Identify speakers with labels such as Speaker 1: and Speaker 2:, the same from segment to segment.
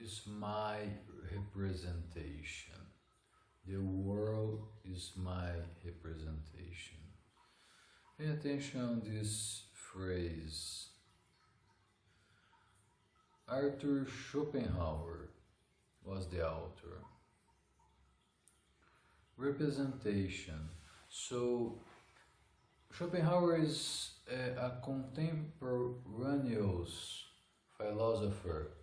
Speaker 1: is my representation. The world is my representation. Pay attention on this phrase. Arthur Schopenhauer was the author. Representation. So Schopenhauer is a contemporaneous philosopher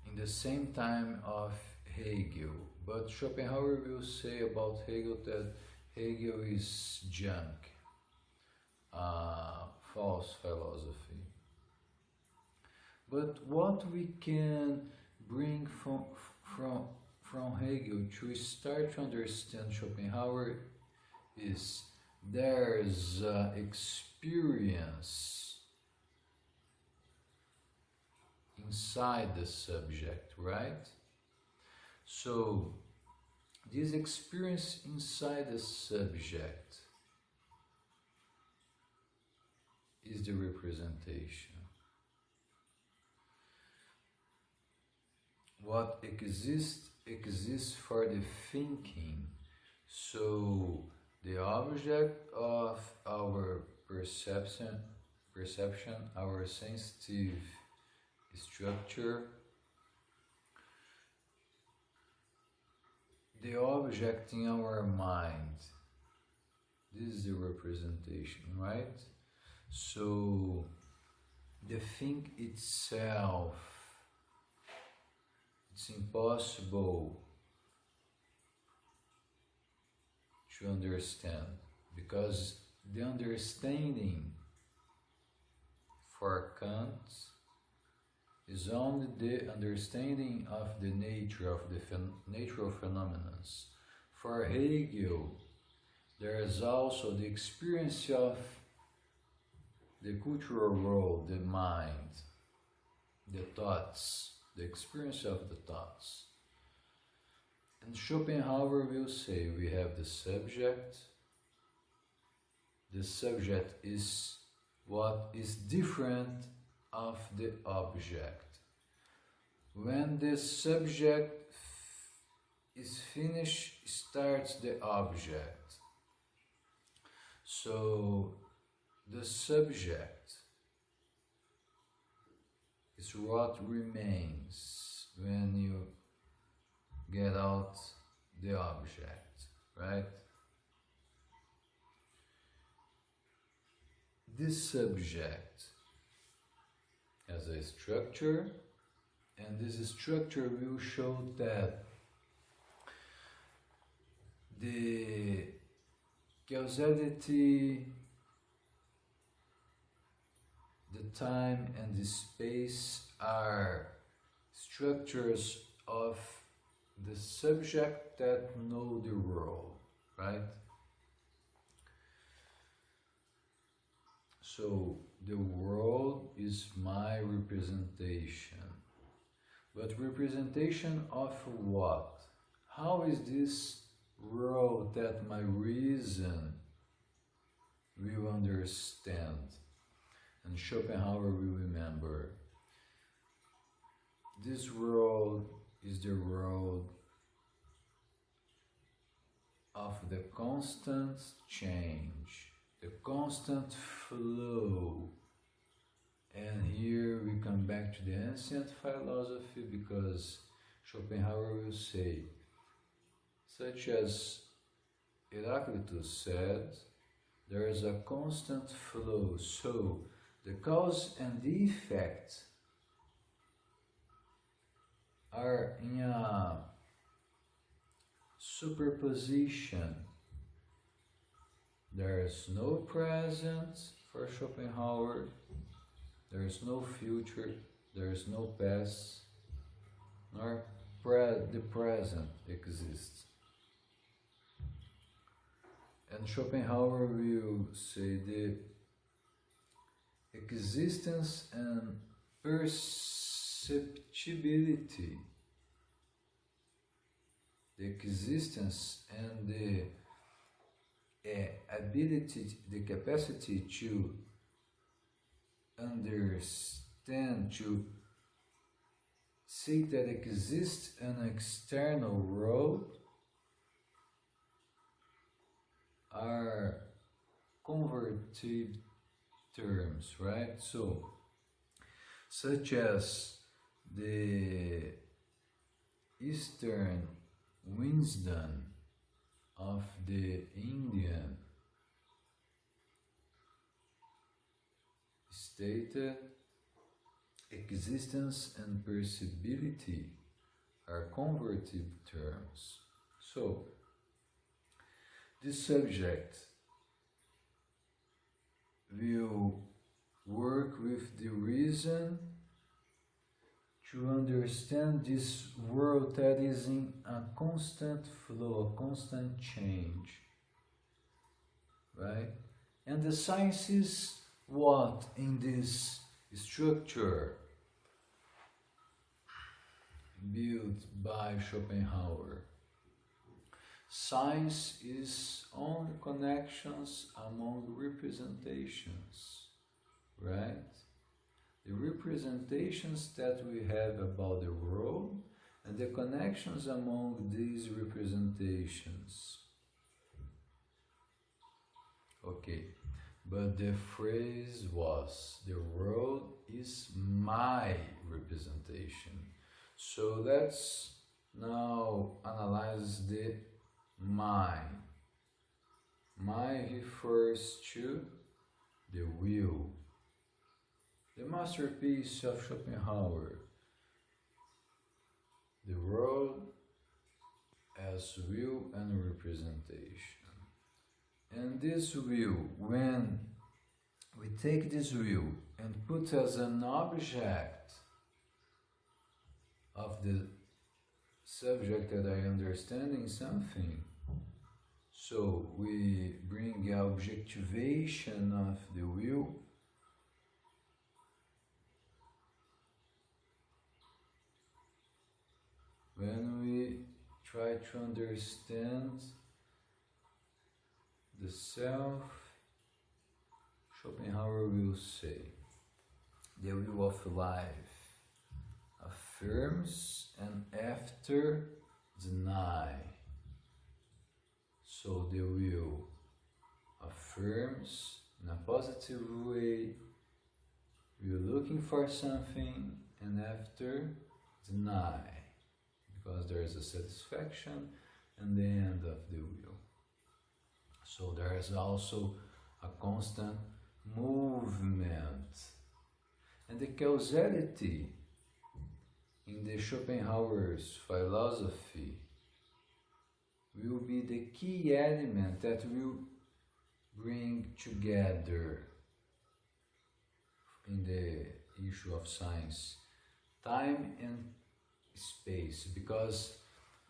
Speaker 1: in the same time of Hegel, but Schopenhauer will say about Hegel that Hegel is junk, false philosophy. But what we can bring from Hegel to start to understand Schopenhauer is there's experience inside the subject, right? So this experience inside the subject is the representation. What exists for the thinking. So the object of our perception, our sensitive structure, the object in our mind, this is the representation, right? So the thing itself, it's impossible to understand, because the understanding for Kant is only the understanding of the nature of natural phenomena. For Hegel, there is also the experience of the cultural world, the mind, the thoughts, the experience of the thoughts. And Schopenhauer will say we have the subject. The subject is what is different of the object. When the subject is finished, starts the object. So the subject is what remains when you get out the object, right? This subject has a structure, and this structure will show that the causality, the time and the space are structures of the subject that know the world, right? So the world is my representation. But representation of what? How is this world that my reason will understand? And Schopenhauer will remember, this world is the world of the constant change, the constant flow. And here we come back to the ancient philosophy, because Schopenhauer will say, such as Heraclitus said, there is a constant flow. So the cause and the effect are in a superposition. There is no present for Schopenhauer, there is no future, there is no past, nor the present exists. And Schopenhauer will say the existence and perceptibility, the existence and the ability, the capacity to understand, to see that exists an external world are converted terms, right? So, such as the Eastern wisdom of the Indian stated, existence and perceivability are converted terms. So, this subject will work with the reason to understand this world that is in a constant flow, a constant change, right? And the science is what in this structure built by Schopenhauer? Science is only connections among representations, right? The representations that we have about the world and the connections among these representations. Okay, but the phrase was, the world is my representation. So let's now analyze the my. My refers to the will. The masterpiece of Schopenhauer, the world as will and representation. And this will, when we take this will and put as an object of the subject that I understand in something, so we bring objectivation of the will, when we try to understand the self, Schopenhauer will say, the will of life affirms and after deny. So the will affirms in a positive way, we're looking for something, and after deny, because there is a satisfaction and the end of the will. So there is also a constant movement. And the causality in the Schopenhauer's philosophy will be the key element that will bring together in the issue of science time and space, because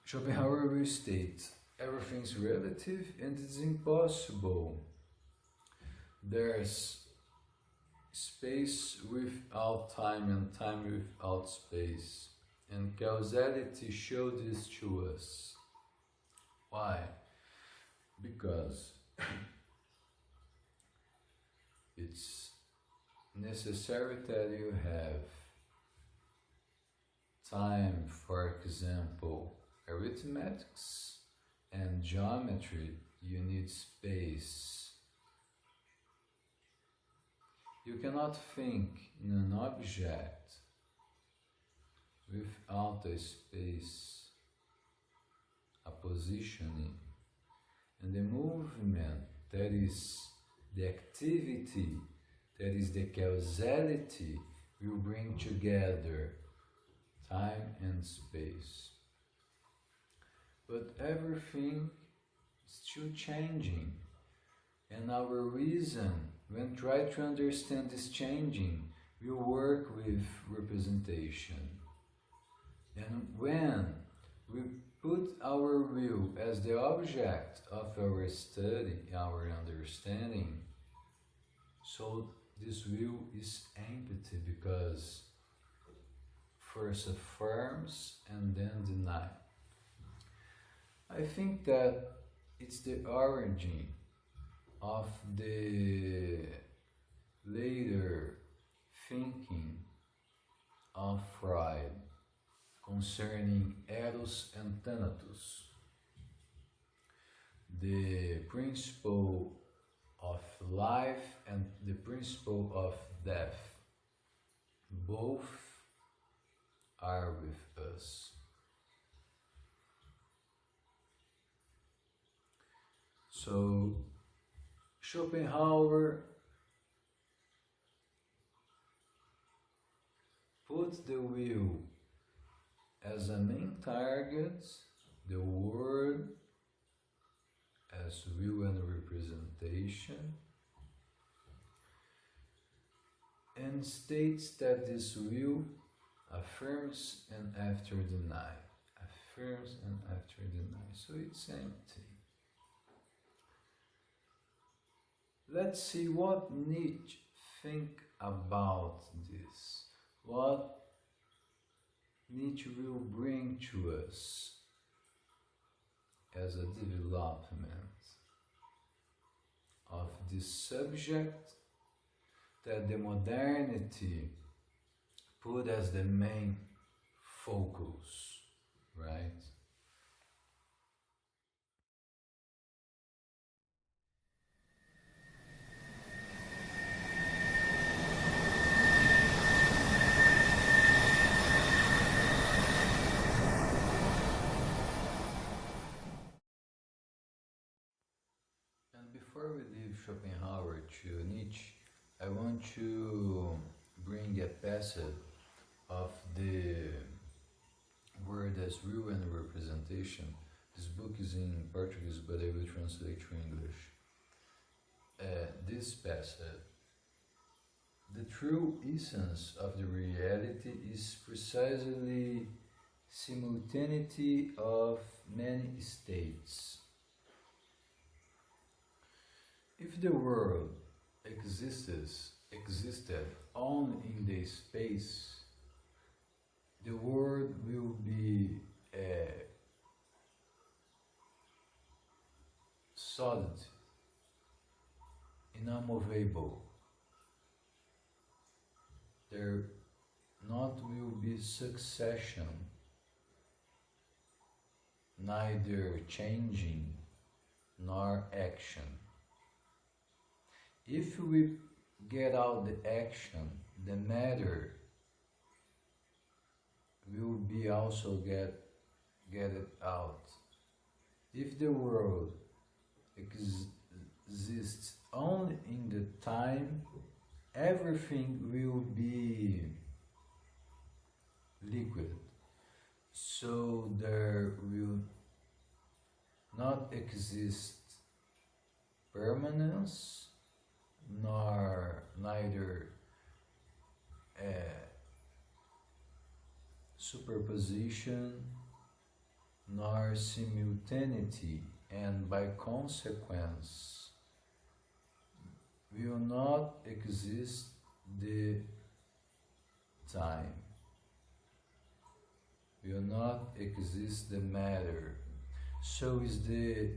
Speaker 1: Schopenhauer will state everything's relative and it's impossible. There's space without time and time without space, and causality showed this to us. Why? Because it's necessary that you have time, for example, arithmetics and geometry, you need space. You cannot think in an object without a space, a positioning, and the movement, that is the activity, that is the causality, will bring together time and space. But everything is still changing, and our reason, when try to understand this changing, will work with representation. And when we put our will as the object of our study, our understanding, so this will is empty, because first affirms and then deny. I think that it's the origin of the later thinking of Freud concerning Eros and Thanatos, the principle of life and the principle of death, both are with us. So Schopenhauer put the will as a main target, the word as will and representation, and states that this will affirms and after deny, affirms and after deny, so it's empty. Let's see what Nietzsche think about this, what Nietzsche will bring to us as a development of this subject that the modernity put as the main focus, right? And before we leave Schopenhauer to Nietzsche, I want to bring a passage of the word as will and representation. This book is in Portuguese, but I will translate to English. This passage: the true essence of the reality is precisely simultaneity of many states. If the world existed only in the space, the world will be solid, immovable. There not will be succession, neither changing nor action. If we get out the action, the matter will be also get it out. If the world exists only in the time, everything will be liquid. So there will not exist permanence, nor neither superposition nor simultaneity, and by consequence will not exist the time, will not exist the matter. So is the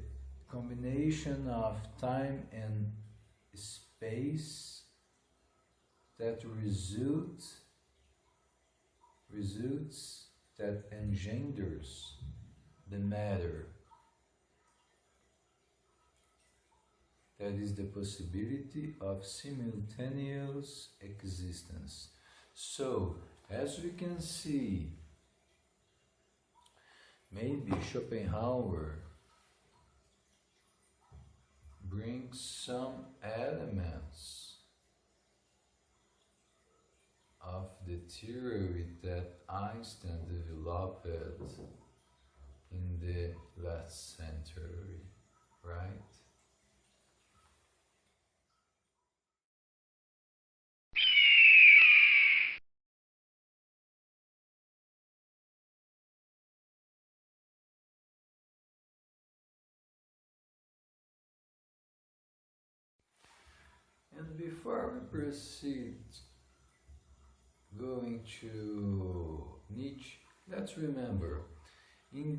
Speaker 1: combination of time and space that results that engenders the matter. That is the possibility of simultaneous existence. So, as we can see, maybe Schopenhauer brings some elements of the theory that Einstein developed in the last century, right? And before we proceed going to Nietzsche, let's remember in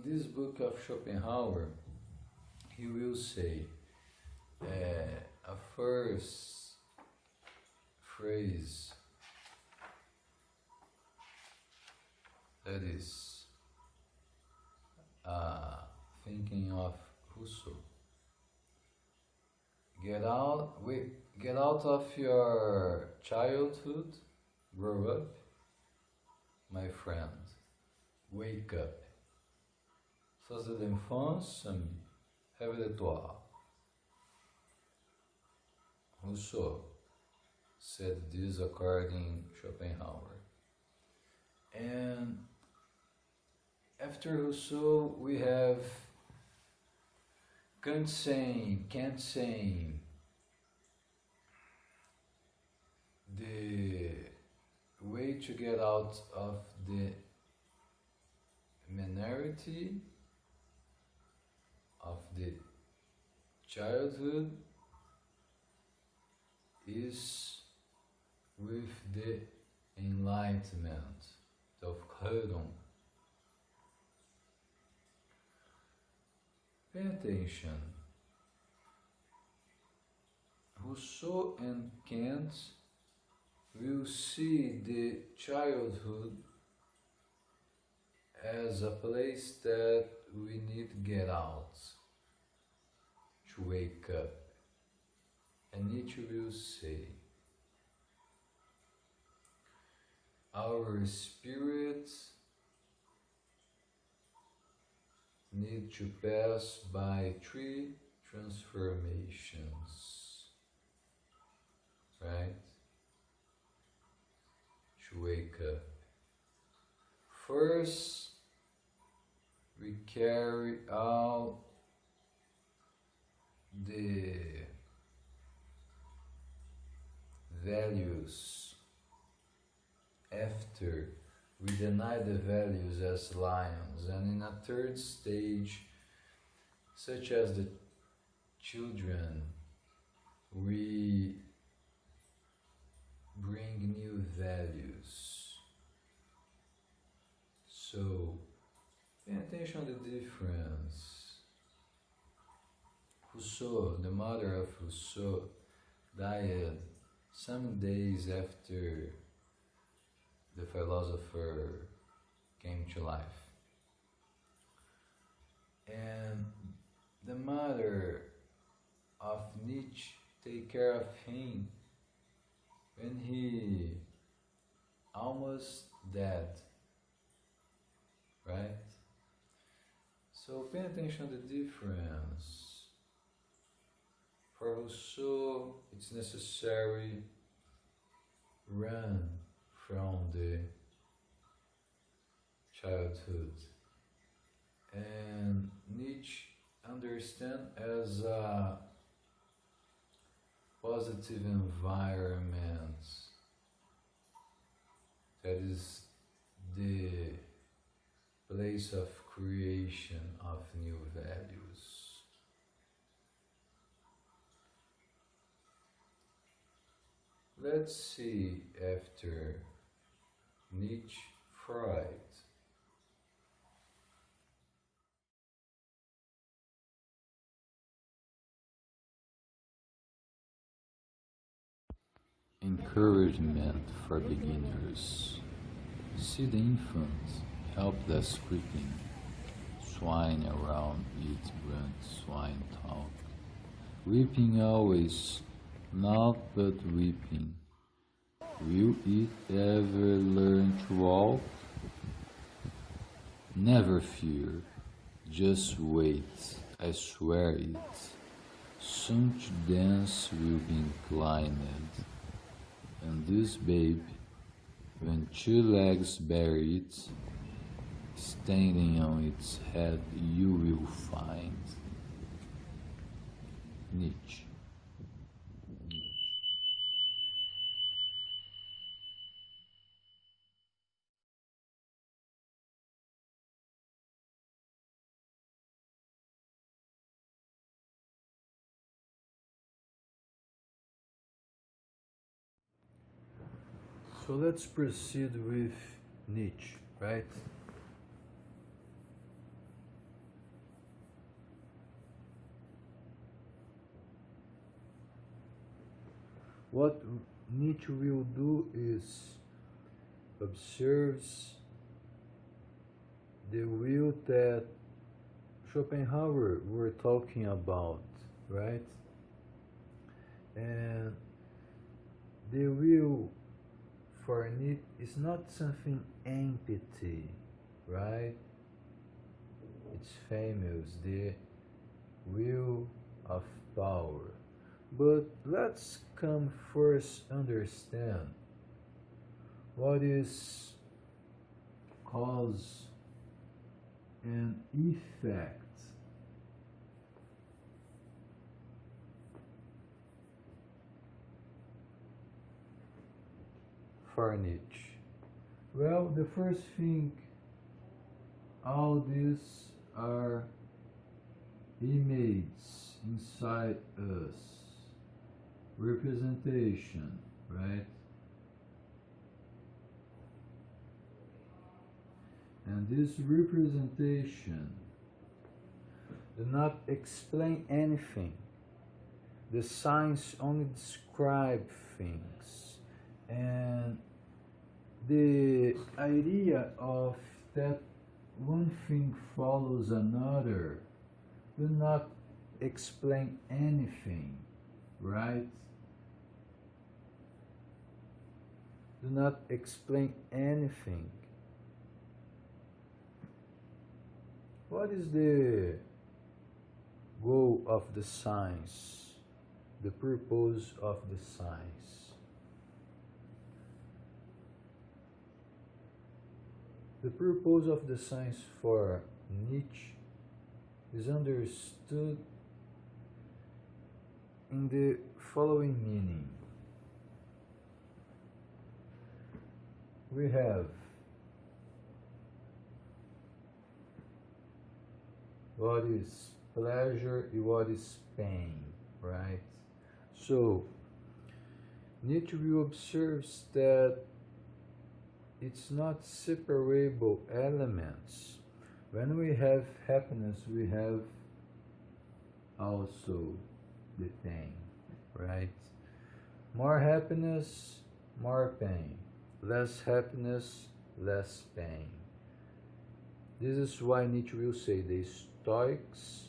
Speaker 1: this book of Schopenhauer, he will say a first phrase that is thinking of Rousseau. Get out of your childhood, grow up, my friend, wake up. Sors de l'enfance, ami, réveille-toi. Rousseau said this according to Schopenhauer. And after Rousseau, we have Kant saying, the way to get out of the minority of the childhood is with the enlightenment of Heidon. Pay attention. Rousseau and Kant will see the childhood as a place that we need to get out, to wake up. And Nietzsche will say, our spirits need to pass by 3 transformations, right? To wake up. First, we carry out the values. After, we deny the values as lions, and in a third stage, such as the children, we bring new values. So, pay attention to the difference. Rousseau, the mother of Rousseau, died some days after the philosopher came to life. And the mother of Nietzsche take care of him when he almost dead, right? So pay attention to the difference. For Rousseau, it's necessary run from the childhood, and Nietzsche understand as a positive environment that is the place of creation of new values. Let's see after Nietzsche, Freud. Encouragement for beginners. See the infant, helpless creeping, swine around it grunt, swine talk, weeping always, naught but weeping. Will it ever learn to walk? Never fear, just wait, I swear it. Soon to dance will be inclined, and this babe, when 2 legs bear it, standing on its head you will find. Nietzsche. So let's proceed with Nietzsche, right? What Nietzsche will do is observes the will that Schopenhauer were talking about, right? And the will for Nietzsche is not something empty, right? It's famous, the will of power. But let's come first understand what is cause and effect. For Nietzsche. Well, the first thing, all these are images inside us, representation, right? And this representation do not explain anything. The science only describe things. And the idea of that one thing follows another do not explain anything, right? Do not explain anything. What is the goal of the science? The purpose of the science? The purpose of the science for Nietzsche is understood in the following meaning. We have what is pleasure and what is pain, right? So, Nietzsche observes that it's not separable elements. When we have happiness, we have also the pain, right? More happiness, more pain. Less happiness, less pain. This is why Nietzsche will say the Stoics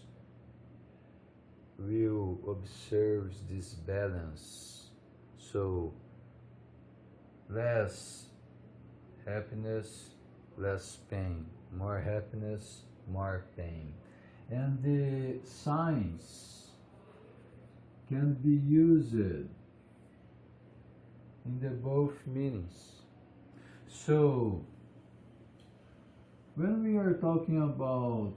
Speaker 1: will observe this balance. So, less happiness, less pain. More happiness, more pain. And the science can be used in the both meanings. So, when we are talking about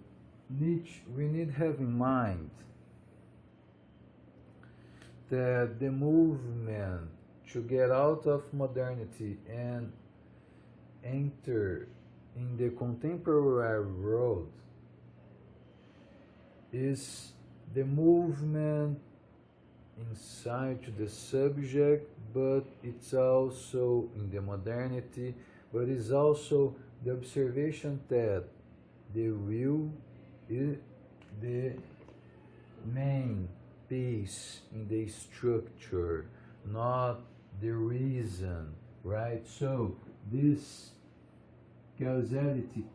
Speaker 1: Nietzsche, we need to have in mind that the movement to get out of modernity and enter in the contemporary world is the movement inside to the subject, but it's also in the modernity, but it's also the observation that the will is the main piece in the structure, not the reason, right? So this causality,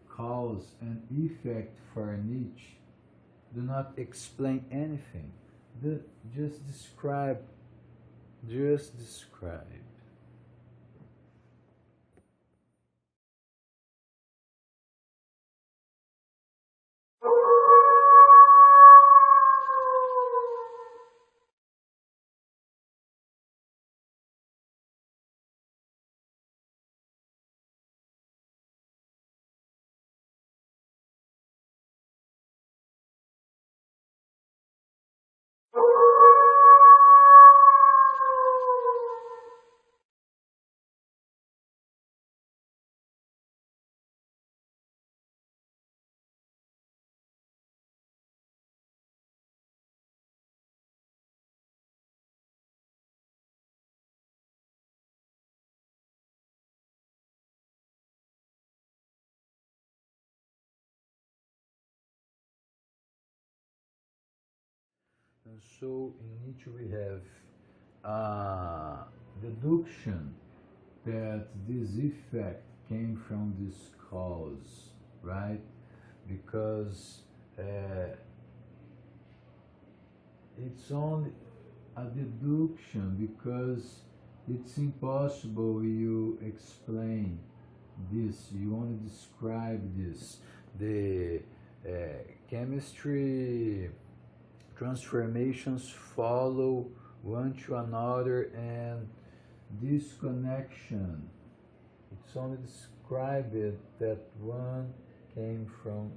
Speaker 1: cause and effect for Nietzsche do not explain anything. Just describe. And so in Nietzsche we have deduction that this effect came from this cause, right? Because it's only a deduction, because it's impossible you explain this, you only describe this. The chemistry transformations follow one to another, and this connection, it's only described that one came from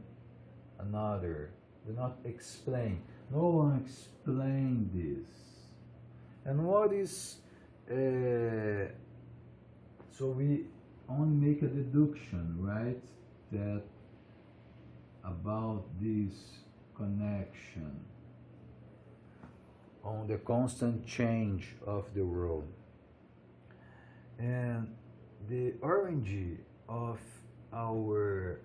Speaker 1: another. Do not explain. No one explained this. And what is so we only make a deduction, right? That about this connection on the constant change of the world. And the origin of our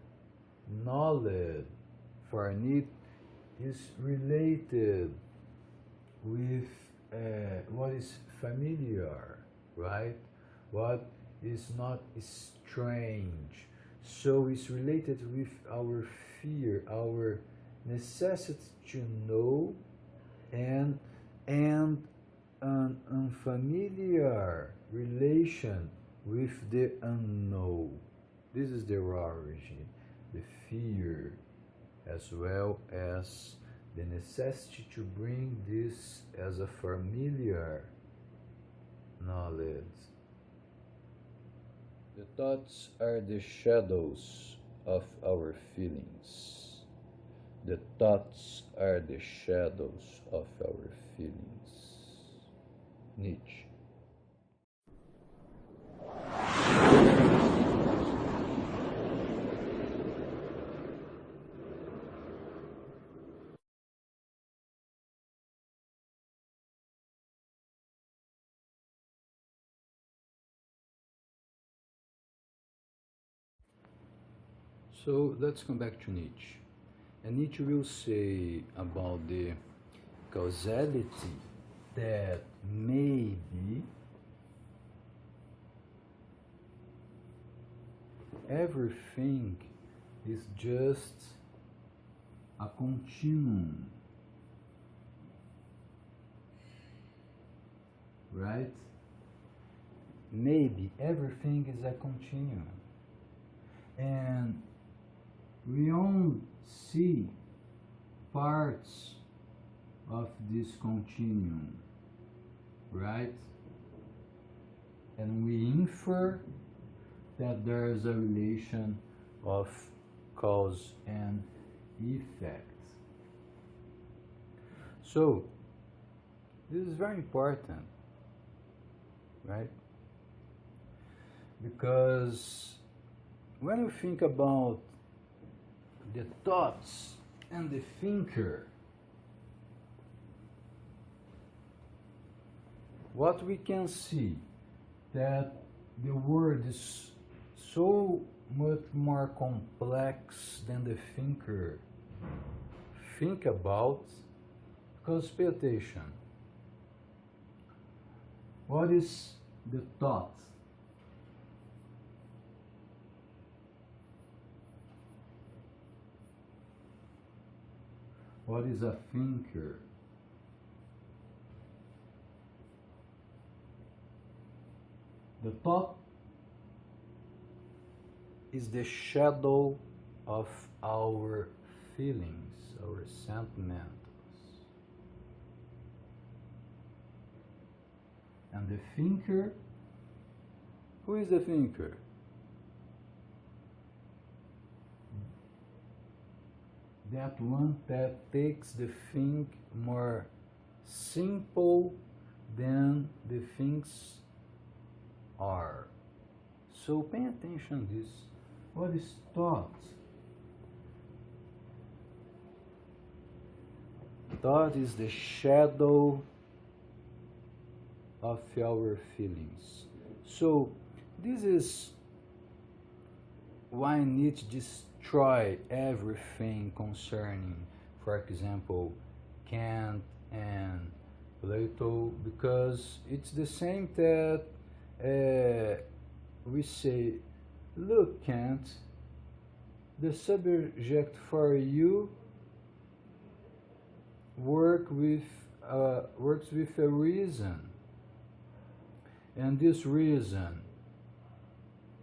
Speaker 1: knowledge for it is related with what is familiar, right? What is not strange. So it's related with our fear, our necessity to know, and an unfamiliar relation with the unknown. This is the origin, the fear, as well as the necessity to bring this as a familiar knowledge. The thoughts are the shadows of our feelings. The thoughts are the shadows of our feelings. Nietzsche. So let's come back to Nietzsche. And Nietzsche will say about the causality that maybe everything is just a continuum, right? Maybe everything is a continuum. And we only see parts of this continuum, right? And we infer that there is a relation of cause and effect. So, this is very important, right? Because when you think about the thoughts and the thinker, what we can see that the world is so much more complex than the thinker think about. Because pay attention, what is the thought? What is a thinker? The thought is the shadow of our feelings, our sentiments. And the thinker, who is the thinker? That one that takes the thing more simple than the things are. So pay attention to this. What is thought? Thought is the shadow of our feelings. So this is why Nietzsche destroy everything concerning, for example, Kant and Plato, because it's the same that we say, look, Kant, the subject for you works with a reason, and this reason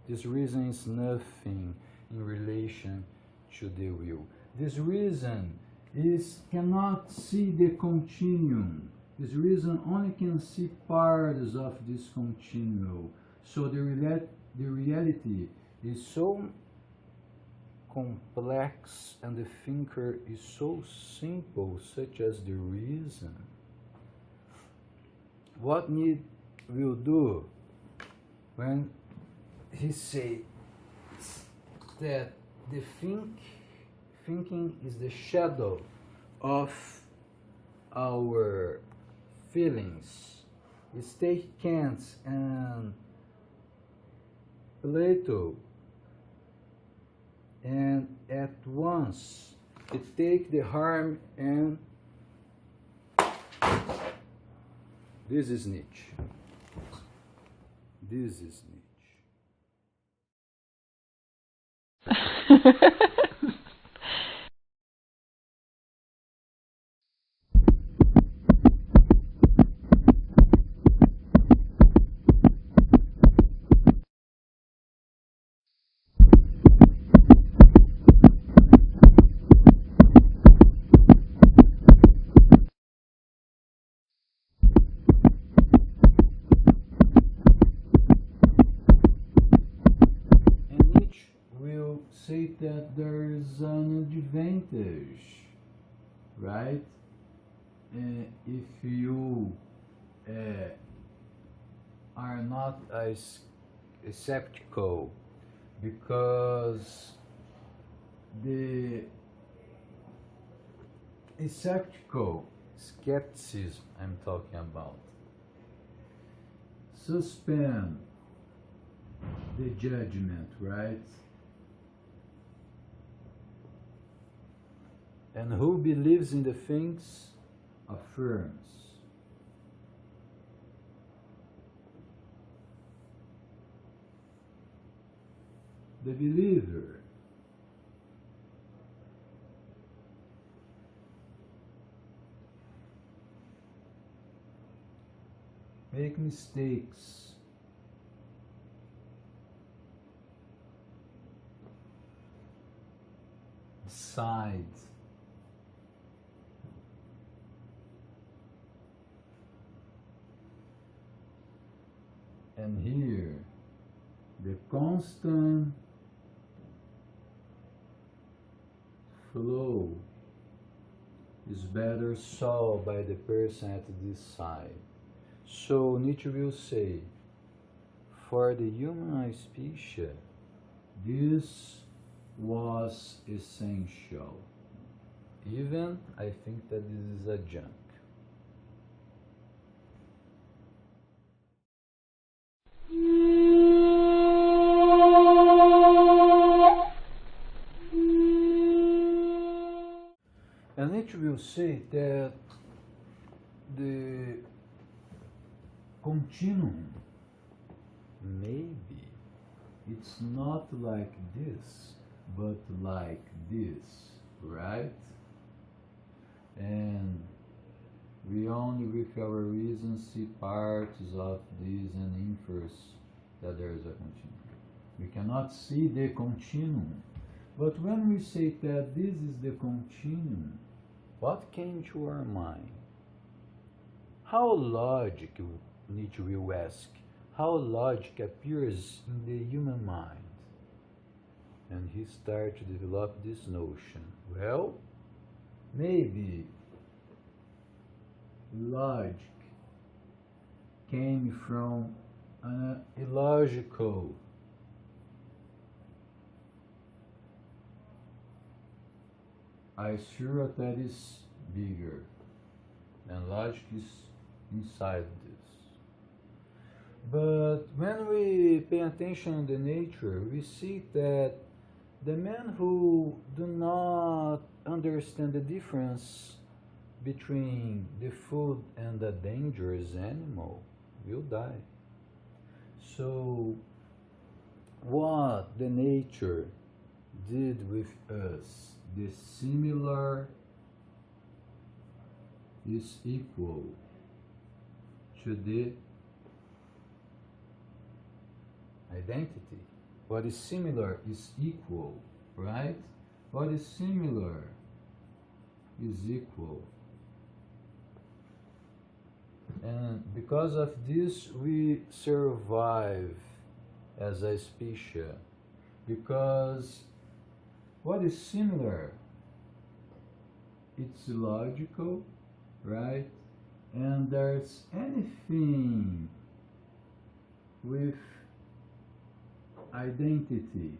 Speaker 1: is nothing in relation to the will. This reason cannot see the continuum. This reason only can see parts of this continuum. So the reality is so complex and the thinker is so simple, such as the reason. What Nietzsche will do when he says that the thinking is the shadow of our feelings, is take Kant and Plato, and at once it take the harm, and this is Nietzsche. This is Nietzsche. Say that there is an advantage, right? If you are not as skeptical, because the skepticism I'm talking about suspend the judgment, right? And who believes in the things affirms. The believer make mistakes, decide, and here the constant flow is better solved by the person at this side. So Nietzsche will say, for the human species, this was essential. Even I think that this is a junk. And Nietzsche will say that the continuum, maybe it's not like this, but like this, right? And we only with our reason see parts of this and infers that there is a continuum. We cannot see the continuum. But when we say that this is the continuum, what came to our mind? How logic, Nietzsche will ask, how logic appears in the human mind? And he started to develop this notion. Well, maybe logic came from an illogical I sure that is bigger, and logic is inside this. But when we pay attention to the nature, we see that the men who do not understand the difference between the food and a dangerous animal will die. So, what the nature did with us, the similar is equal to the identity. What is similar is equal, right? What is similar is equal. And because of this, we survive as a species. Because what is similar, it's logical, right? And there's anything with identity.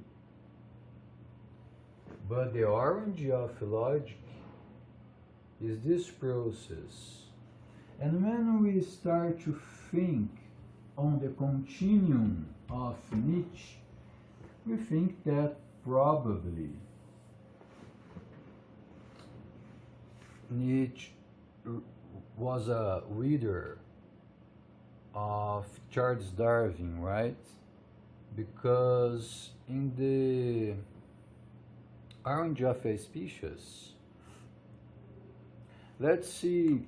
Speaker 1: But the origin of logic is this process. And when we start to think on the continuum of Nietzsche, we think that probably Nietzsche was a reader of Charles Darwin, right? Because in the Origin of a Species, let's see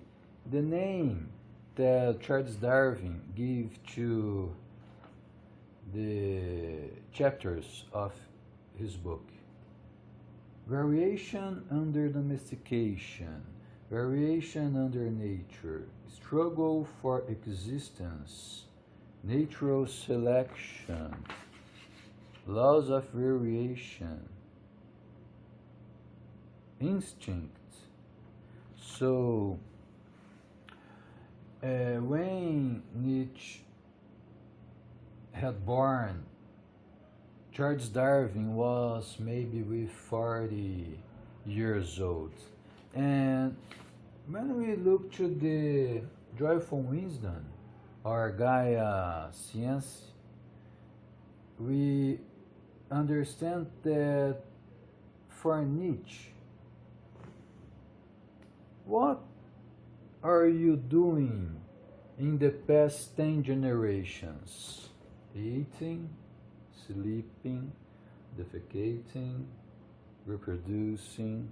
Speaker 1: the name that Charles Darwin gave to the chapters of his book. Variation under domestication, variation under nature, struggle for existence, natural selection, laws of variation, instinct. So, when Nietzsche had born, Charles Darwin was maybe with 40 years old. And when we look to the Joyful Wisdom, or Gaia Science, we understand that for Nietzsche, what are you doing in the past 10 generations? Eating, sleeping, defecating, reproducing.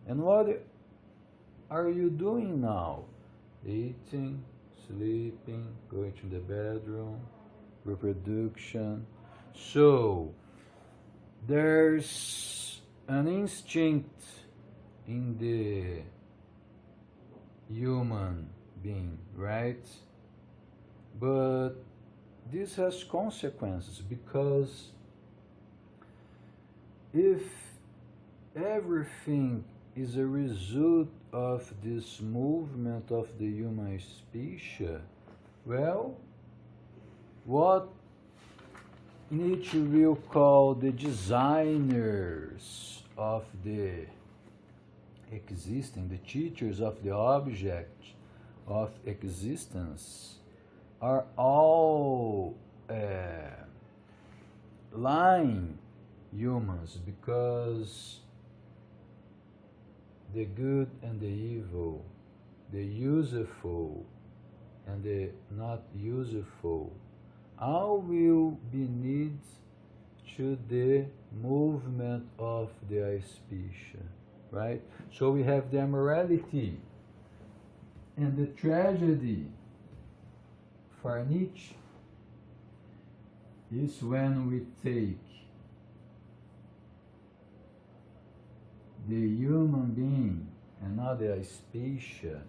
Speaker 1: And what are you doing now? Eating, sleeping, going to the bedroom, reproduction. So, there's an instinct in the human being, right? But this has consequences, because if everything is a result of this movement of the human species, well, what Nietzsche will call the designers of the existing, the teachers of the object of existence, are all lying humans, because the good and the evil, the useful and the not useful, all will be needs to the movement of the species, right? So we have the immorality, and the tragedy for Nietzsche is when we take the human being and not the species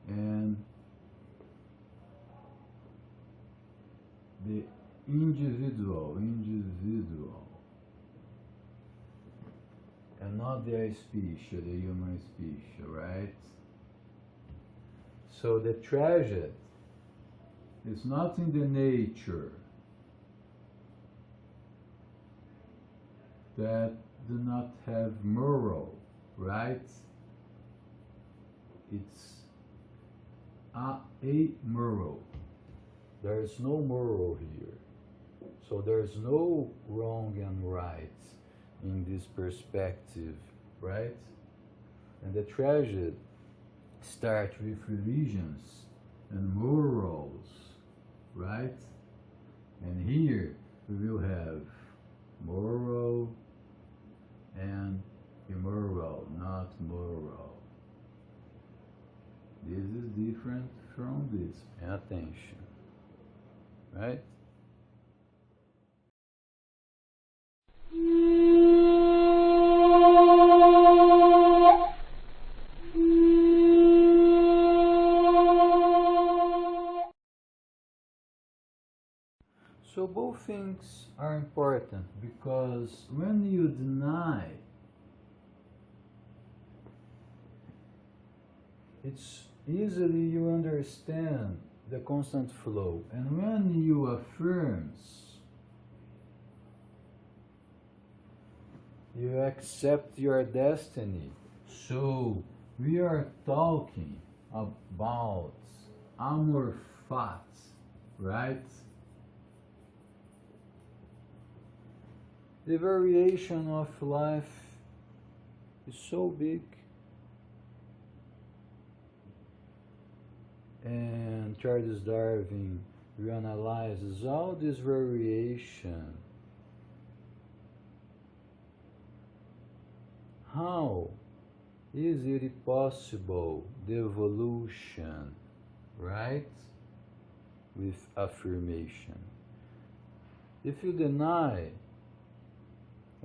Speaker 1: and the individual, and not the species, the human species, right? So the tragedy is not in the nature that do not have moral, right? It's amoral. There is no moral here. So there is no wrong and right in this perspective right? And the tragedy starts with religions and morals, right? And here we will have moral and immoral, not moral. This is different from this. Pay attention, right? So both things are important because when you deny, it's easily you understand the constant flow, and when you affirms, you accept your destiny. So we are talking about amor fati, right? The variation of life is so big, and Charles Darwin reanalyzes all this variation. How is it possible, the evolution, right? With affirmation. If you deny,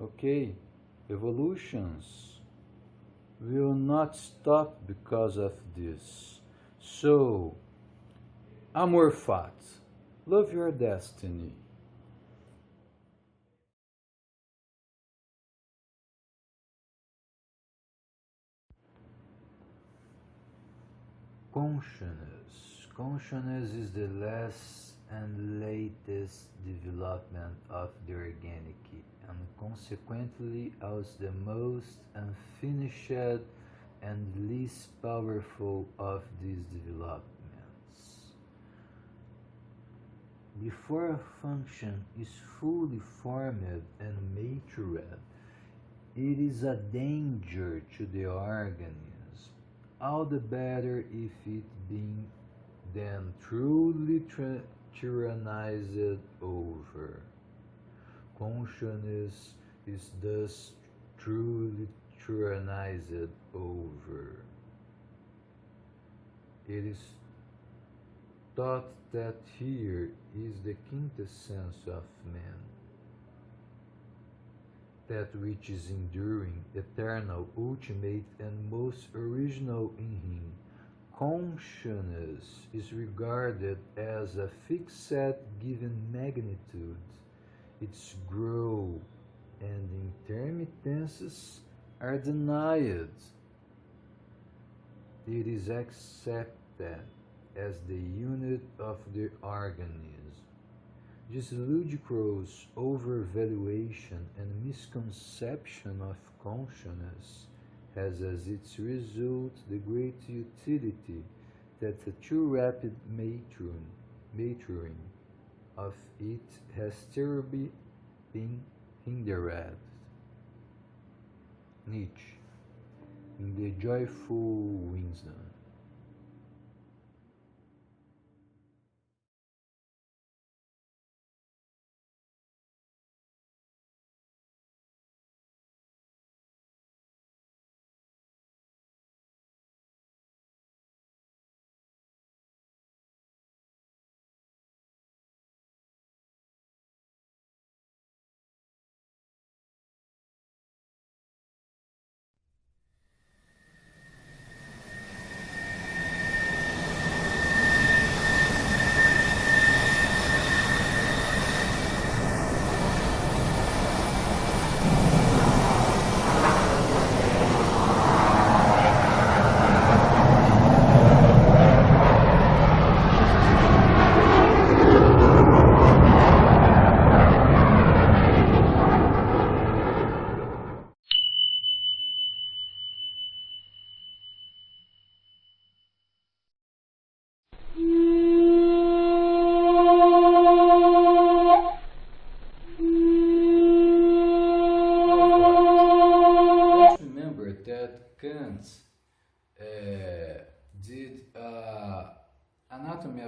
Speaker 1: okay, evolutions will not stop because of this. So, amor fati, love your destiny. Consciousness. Consciousness is the last and latest development of the organic and consequently also the most unfinished and least powerful of these developments. Before a function is fully formed and matured, it is a danger to the organism, all the better if it being then truly tyrannized over. Consciousness is thus truly tyrannized over. It is thought that here is the quintessence of man, that which is enduring, eternal, ultimate, and most original in him. Consciousness is regarded as a fixed given magnitude. Its growth and intermittences are denied. It is accepted as the unit of the organism. This ludicrous overvaluation and misconception of consciousness has as its result the great utility that the too rapid maturing of it has terribly been hindered. Nietzsche, in The Joyful Wisdom.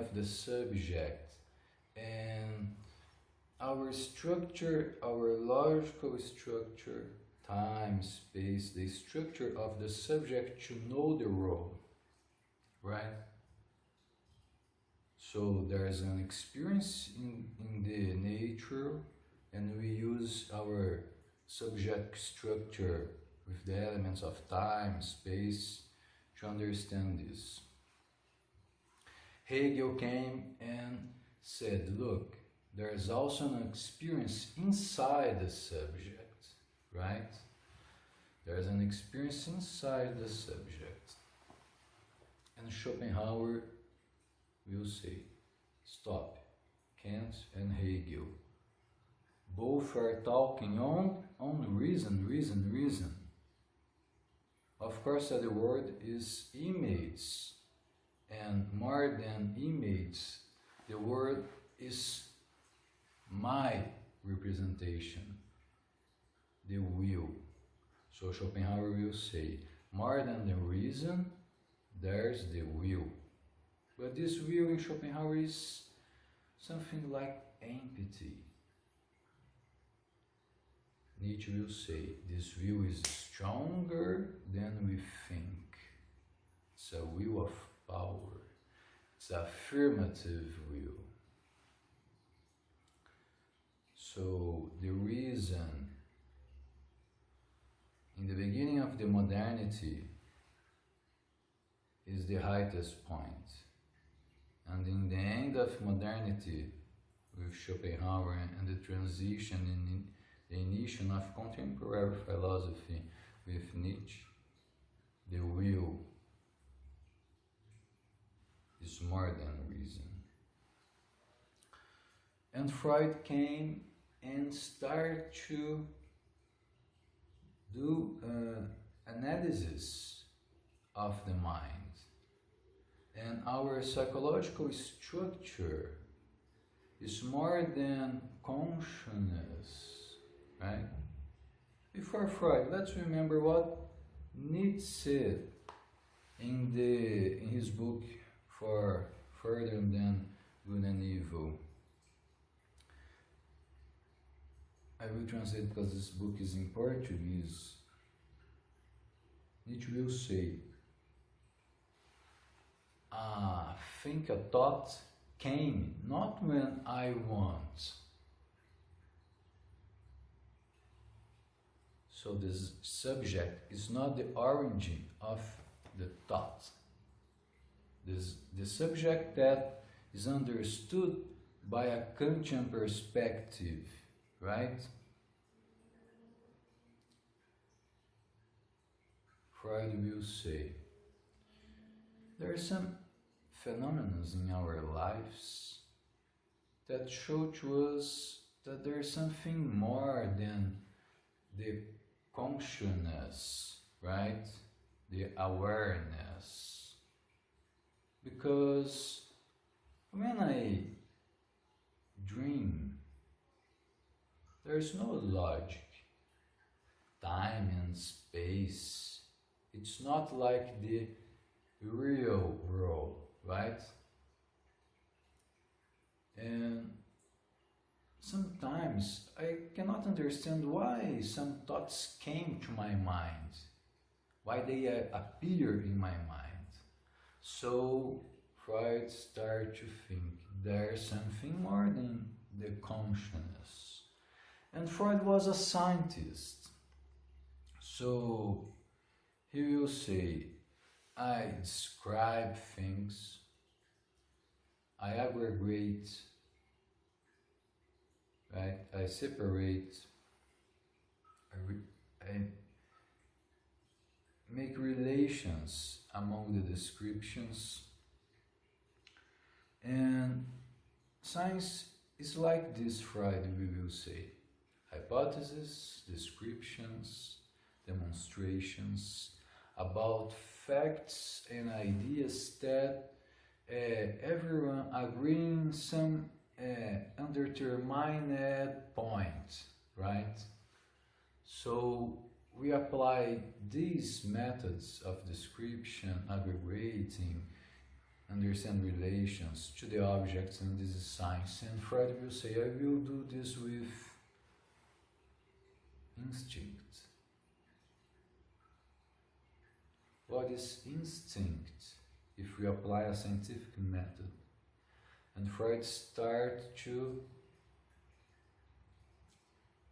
Speaker 1: of the subject, and our structure, our logical structure, time, space, the structure of the subject to know the role, right? So there's an experience in the nature, and we use our subject structure with the elements of time, space, to understand this. Hegel came and said, look, there's also an experience inside the subject, right? There's an experience inside the subject. And Schopenhauer will say, stop, Kant and Hegel. Both are talking on reason. Of course, the word is image, and more than image, the word is my representation, the will. So Schopenhauer will say, more than the reason, there's the will. But this will in Schopenhauer is something like empty. Nietzsche will say, this will is stronger than we think. It's a will of power. It's affirmative will. So the reason in the beginning of the modernity is the highest point. And in the end of modernity, with Schopenhauer and the transition in the initiation of contemporary philosophy with Nietzsche, the will is more than reason. And Freud came and started to do analysis of the mind and our psychological structure is more than consciousness, right? Before Freud, let's remember what Nietzsche said in his book For Further Than Good and Evil. I will translate because this book is in Portuguese. Nietzsche will say, think a thought came not when I want. So this subject is not the origin of the thought. The subject that is understood by a Kantian perspective, right? Freud will say, there are some phenomena in our lives that show to us that there is something more than the consciousness, right? The awareness. Because when I dream, there's no logic, time and space. It's not like the real world, right? And sometimes I cannot understand why some thoughts came to my mind, why they appear in my mind. So Freud started to think there's something more than the consciousness. And Freud was a scientist. So he will say, I describe things, I aggregate, right? I separate, I make relations among the descriptions. And science is like this, Freud will say. Hypotheses, descriptions, demonstrations about facts and ideas that everyone agreeing some undetermined point, right? So we apply these methods of description, aggregating, understand relations to the objects, and this is science. And Freud will say, I will do this with instinct. What is instinct if we apply a scientific method? And Freud starts to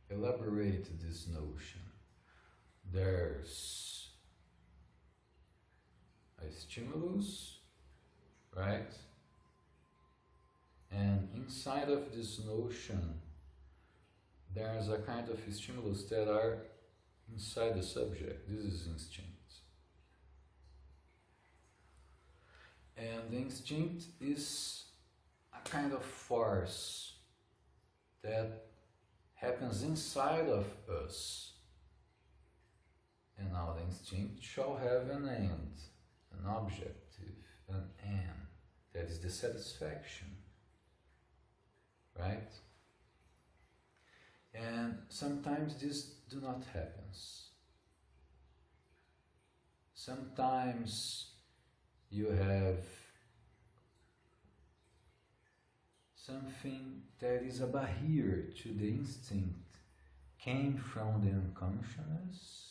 Speaker 1: elaborate this notion. There's a stimulus, right? And inside of this notion, there's a kind of stimulus that are inside the subject. This is instinct. And the instinct is a kind of force that happens inside of us. And now the instinct shall have an end, an objective, an end. That is the satisfaction, right? And sometimes this do not happen. Sometimes you have something that is a barrier to the instinct, came from the unconsciousness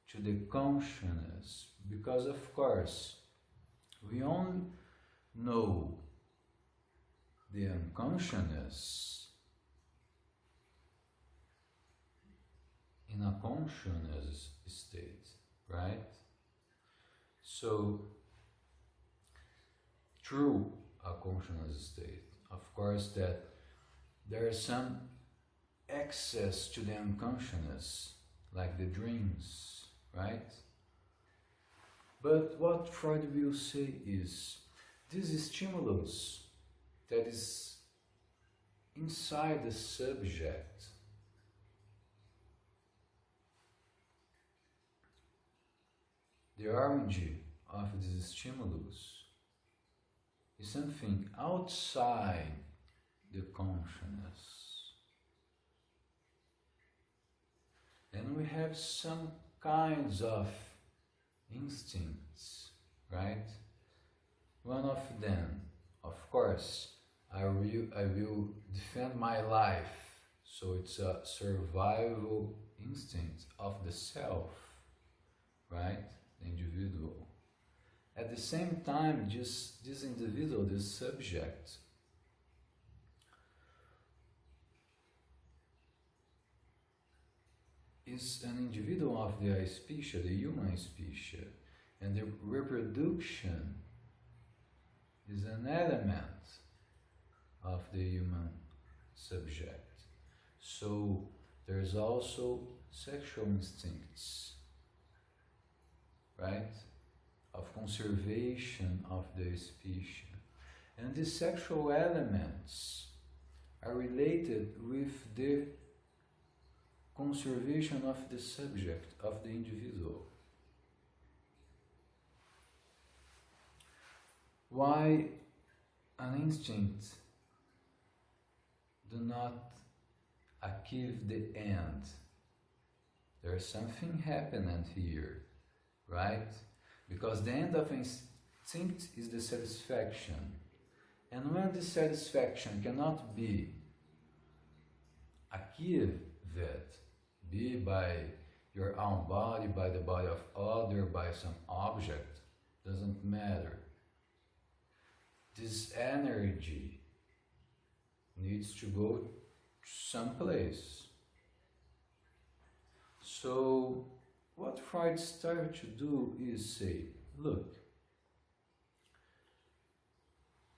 Speaker 1: to the consciousness, because of course we only know the unconsciousness in a consciousness state, right? So, through a consciousness state, of course, that there is some access to the unconsciousness, like the dreams, right? But what Freud will say is, this stimulus that is inside the subject the origin of this stimulus is something outside the consciousness. And we have some kinds of instincts, right? One of them, of course, I will defend my life, so it's a survival instinct of the self, right? The individual. At the same time, just this individual, this subject, is an individual of the species, the human species, and the reproduction is an element of the human subject. So there's also sexual instincts, right? Of conservation of the species. And these sexual elements are related with the conservation of the subject, of the individual. Why an instinct do not achieve the end? There's something happening here, right? Because the end of instinct is the satisfaction. And when this satisfaction cannot be achieved, be by your own body, by the body of other, by some object, doesn't matter. This energy needs to go someplace. So what Freud started to do is say, look,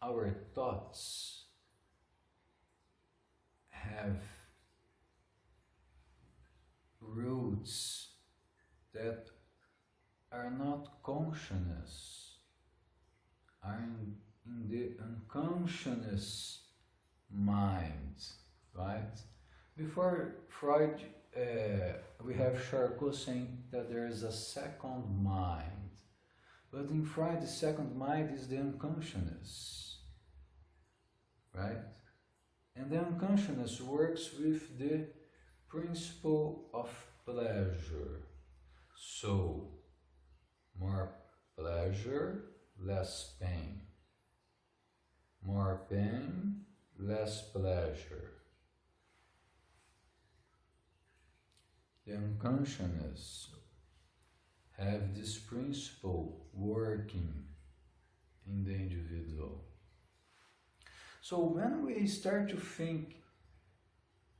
Speaker 1: our thoughts have roots that are not consciousness, are in the unconscious mind, right? Before Freud, we have Charcot saying that there is a second mind. But in Freud, the second mind is the unconsciousness, right? And the unconsciousness works with the principle of pleasure. So, more pleasure less pain. More pain, less pleasure. The unconsciousness have this principle working in the individual. So when we start to think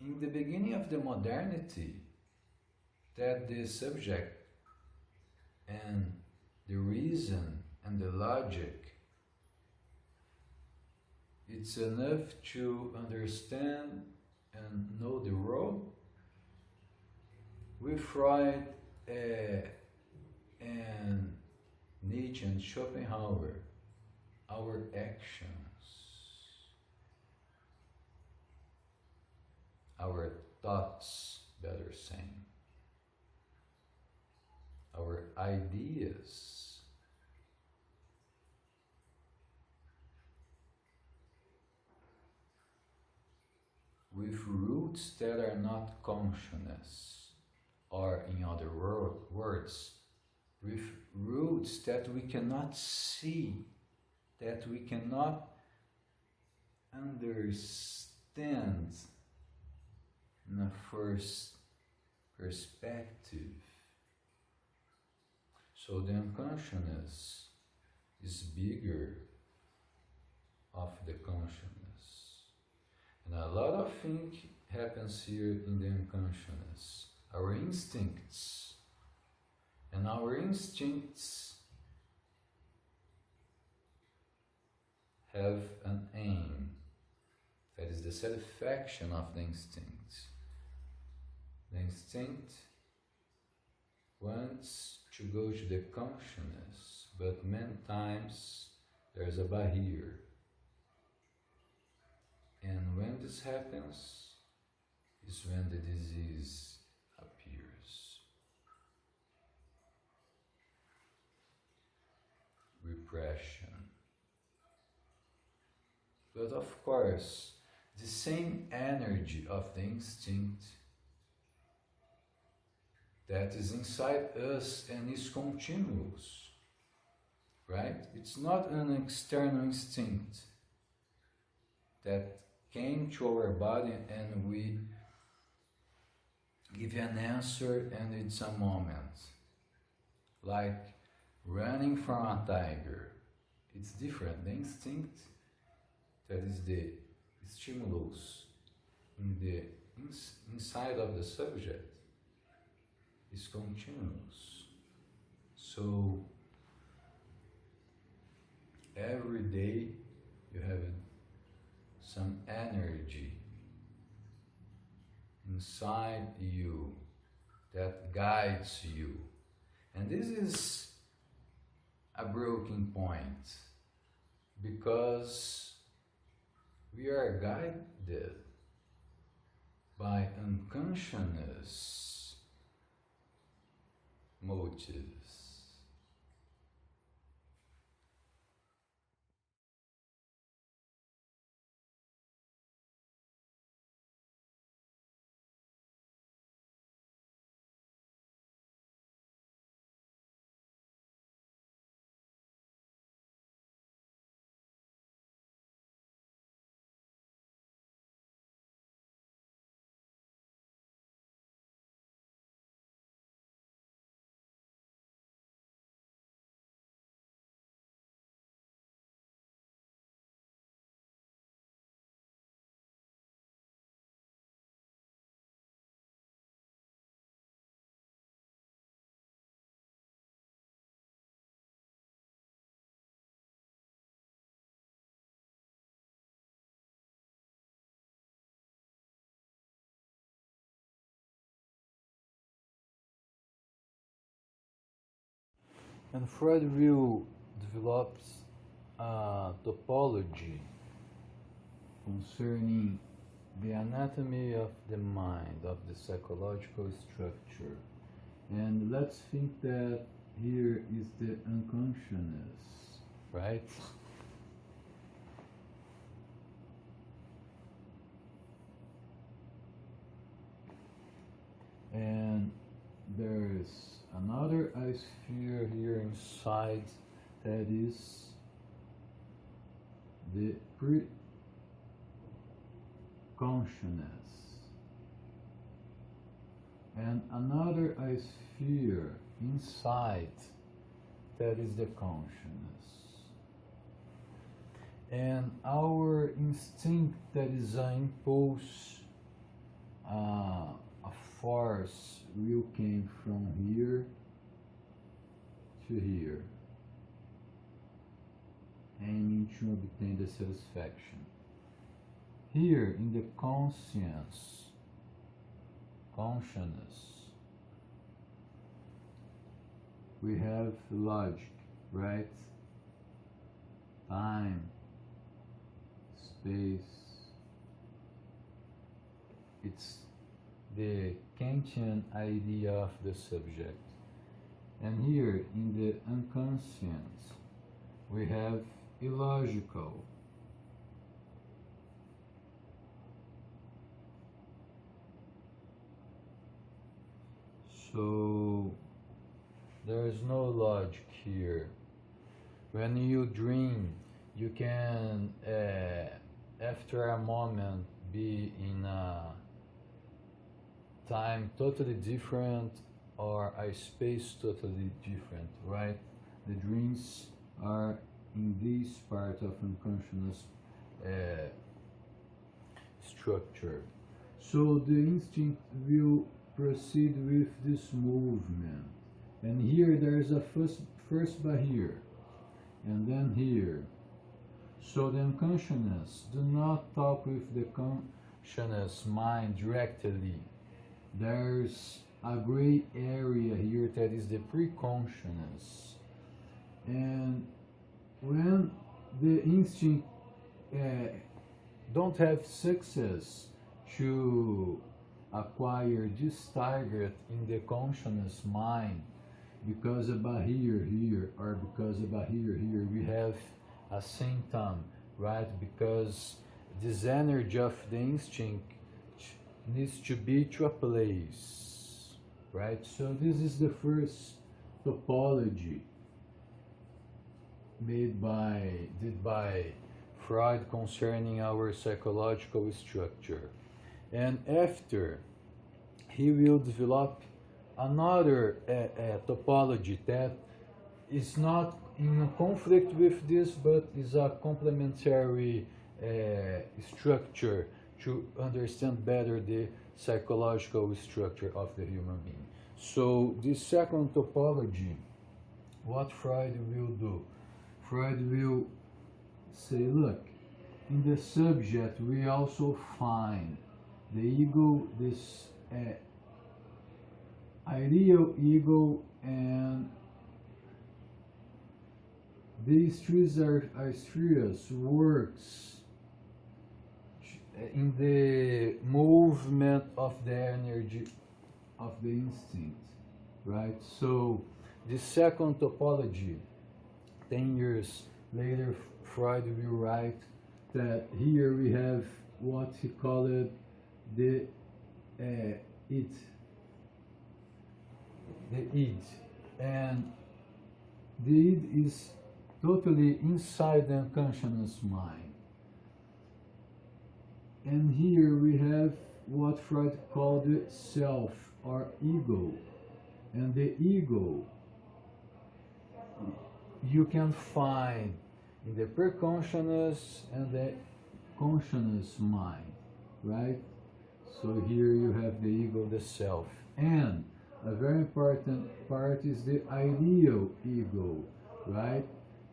Speaker 1: in the beginning of the modernity that the subject and the reason and the logic, it's enough to understand and know the world, with Freud and Nietzsche and Schopenhauer, our actions, our thoughts, better saying, our ideas, with roots that are not consciousness, or in other words, with roots that we cannot see, that we cannot understand in a first perspective. So the unconsciousness is bigger of the consciousness. And a lot of things happens here in the unconsciousness. Our instincts. And our instincts have an aim. That is the satisfaction of the instinct. The instinct wants to go to the consciousness, but many times there's a barrier. And when this happens, is when the disease appears. Repression. But of course, the same energy of the instinct that is inside us and is continuous, right? It's not an external instinct that came to our body and we give an answer and it's a moment. Like running from a tiger. It's different. The instinct, that is the stimulus in the inside of the subject, is continuous. So every day you have some energy inside you that guides you. And this is a broken point, because we are guided by unconscious motives. And Freud will develop a topology concerning the anatomy of the mind, of the psychological structure. And let's think that here is the unconsciousness, right? And there's another sphere here inside that is the pre-consciousness, and another sphere inside, that is the consciousness. And our instinct, that is an impulse, a force, will came from here to here, aiming to obtain the satisfaction. Here in the consciousness, we have logic, right? Time, space. It's the Kantian idea of the subject. And here in the unconscious, we have illogical. So there is no logic here. When you dream, you can, after a moment, be in a time totally different or a space totally different, right? The dreams are in this part of unconscious structure. So the instinct will proceed with this movement. And here there is a first barrier, and then here. So the unconsciousness do not talk with the conscious mind directly. There's a gray area here that is the pre-consciousness. And when the instinct don't have success to acquire this target in the conscious mind, because a barrier here or because a barrier here, we have a symptom, right? Because this energy of the instinct needs to be to a place, right? So this is the first topology did by Freud concerning our psychological structure. And after, he will develop another topology that is not in conflict with this, but is a complementary structure to understand better the psychological structure of the human being. So this second topology, what Freud will do? Freud will say, look, in the subject we also find the ego, this ideal ego, and these three spheres works in the movement of the energy of the instinct, right? So the second topology, 10 years later, Freud will write that here we have what he called the id, and the id is totally inside the unconscious mind. And here we have what Freud called the self or ego. And the ego you can find in the preconscious and the conscious mind, right? So here you have the ego, the self. And a very important part is the ideal ego, right?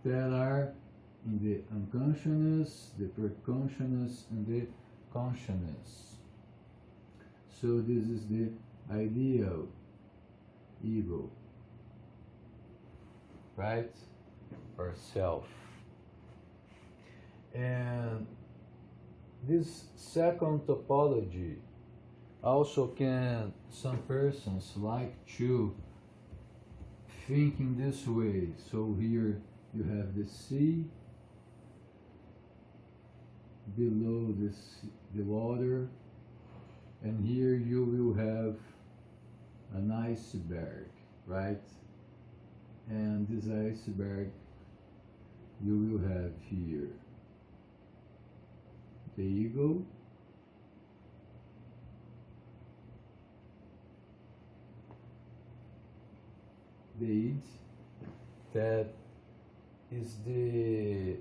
Speaker 1: That are in the unconscious, the preconscious, and the consciousness. So this is the ideal ego, right? Or self. And this second topology also can, some persons like to think in this way. So here you have the sea, below the water, and here you will have an iceberg, right? And this iceberg you will have here. the ego, the id, that is the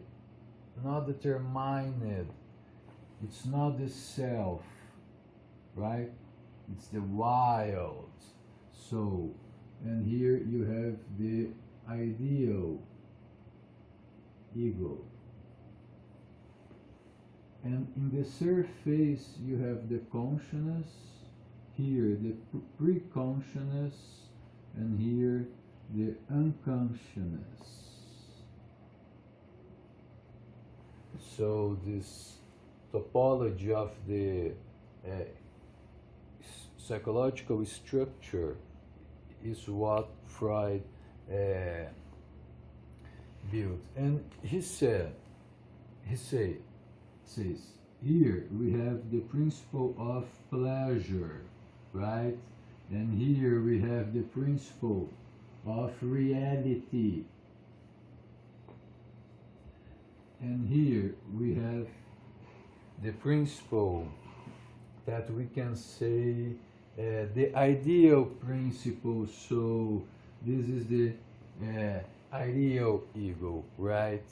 Speaker 1: not determined, it's not the self, right? It's the wild soul. And here you have the ideal ego. And in the surface you have the consciousness, here the pre-consciousness, and here the unconsciousness. So this topology of the psychological structure is what Freud built. And he says, here we have the principle of pleasure, right? And here we have the principle of reality. And here we have the principle that we can say the ideal principle. So this is the ideal ego, right?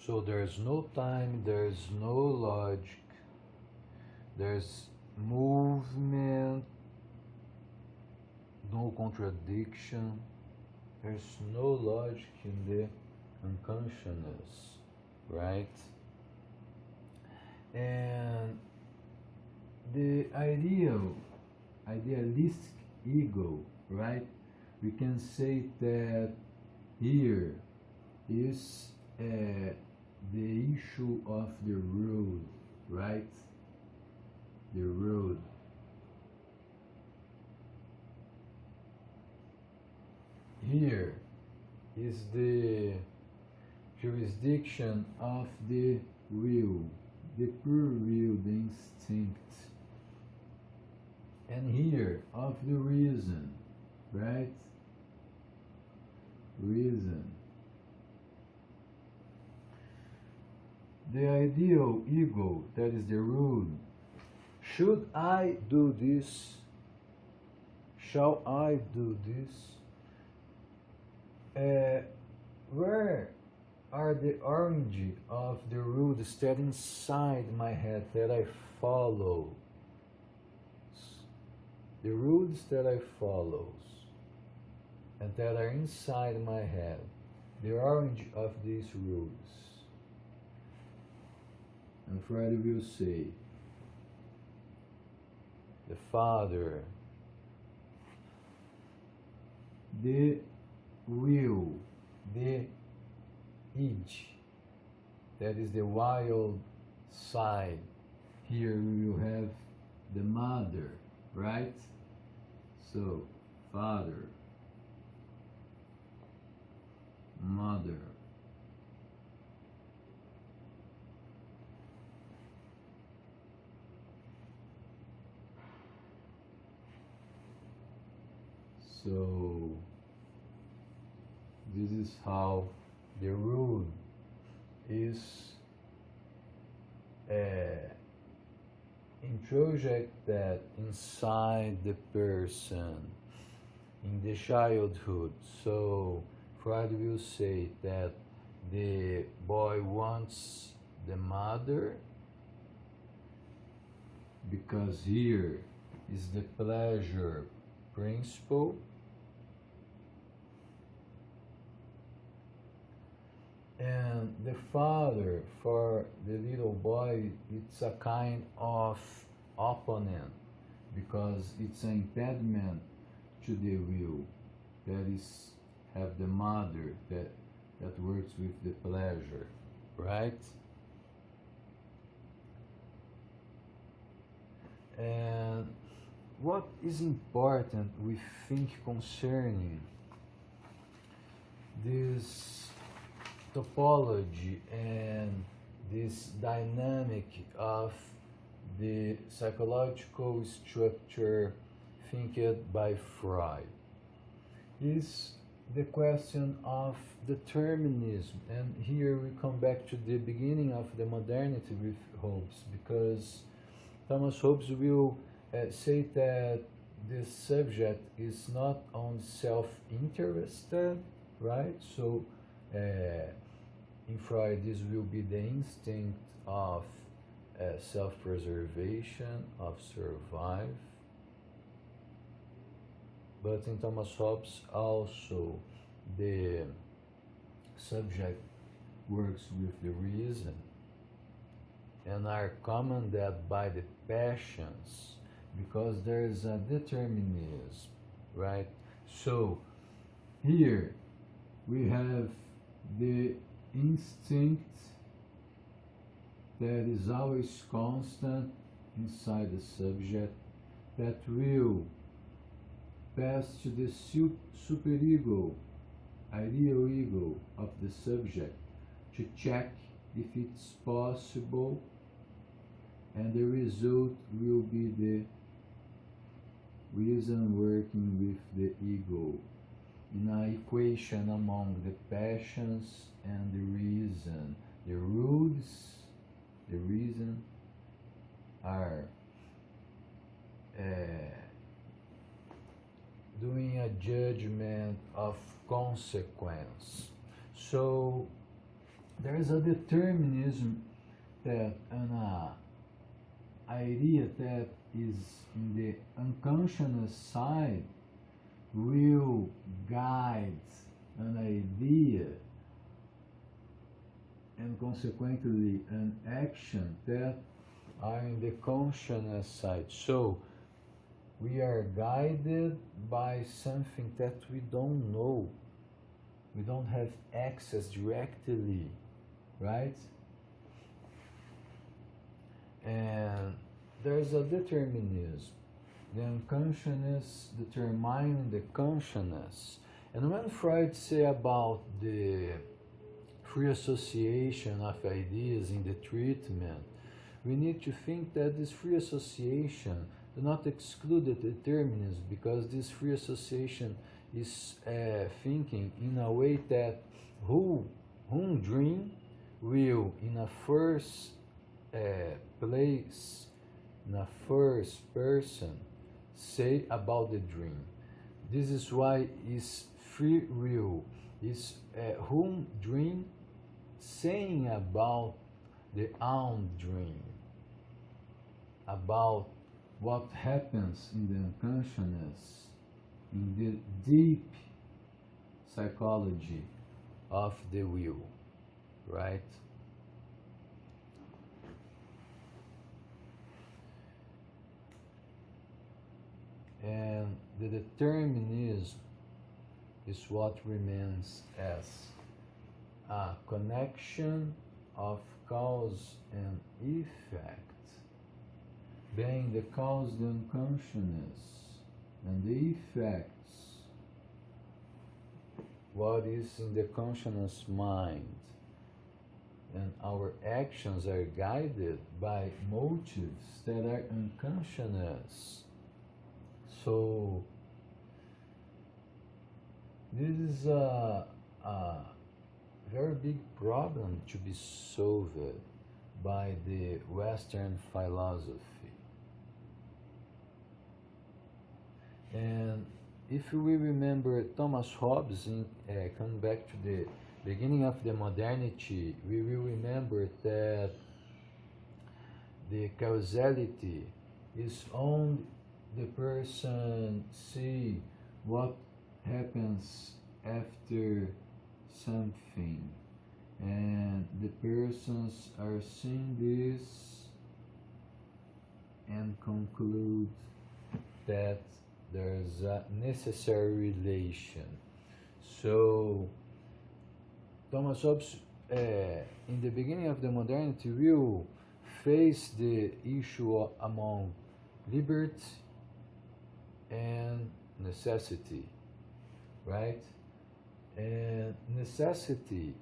Speaker 1: So there's no time, there's no logic, there's movement, no contradiction, there's no logic in the unconsciousness, right? And the idealistic ego, right? We can say that here is the issue of the road, right? The road. Here is the jurisdiction of the will, the pure will, the instinct. And here of the reason, right? reason. The ideal ego, that is the rule. Should I do this? Shall I do this? Where are the origin of the rules that inside my head that I follow? The rules that I follow and that are inside my head, the origin of these rules. And Freud will say, the father, the will, the id, that is the wild side. Here we will have the mother, right? So, father, mother, so this is how the rule is introjected inside the person in the childhood. So Freud will say that the boy wants the mother because here is the pleasure principle, and the father for the little boy, it's a kind of opponent because it's an impediment to the will, that is have the mother that works with the pleasure, right? And what is important we think concerning this topology and this dynamic of the psychological structure thinked by Freud is the question of determinism. And here we come back to the beginning of the modernity with Hobbes, because Thomas Hobbes will say that the subject is not only self-interested, right? So in Freud, this will be the instinct of self-preservation, of survive. But in Thomas Hobbes, also the subject works with the reason and are commanded by the passions, because there is a determinism, right? So here we have the instinct that is always constant inside the subject, that will pass to the superego, ideal ego of the subject, to check if it's possible, and the result will be the reason working with the ego in an equation among the passions and the reason. The rules, the reason, are doing a judgment of consequence. So there is a determinism that an idea that is in the unconscious side will guide an idea and consequently an action that are in the consciousness side. So we are guided by something that we don't know. We don't have access directly, right? And there's a determinism. The unconsciousness determining the consciousness. And when Freud say about the free association of ideas in the treatment, we need to think that this free association do not exclude the determinism, because this free association is thinking in a way that whom dream will in a first place, in a first person, say about the dream. This is why is free will. Is whom dream saying about the own dream, about what happens in the unconsciousness, in the deep psychology of the will, right? And the determinism is what remains as a connection of cause and effect, being the cause the unconsciousness and the effects what is in the conscious mind, and our actions are guided by motives that are unconscious. So this is a very big problem to be solved by the Western philosophy. And if we remember Thomas Hobbes, coming back to the beginning of the modernity, we will remember that the causality is on the person see what happens after something, and the persons are seeing this and conclude that there's a necessary relation. So Thomas Hobbes, in the beginning of the modernity, will face the issue among liberty and necessity, right? And necessity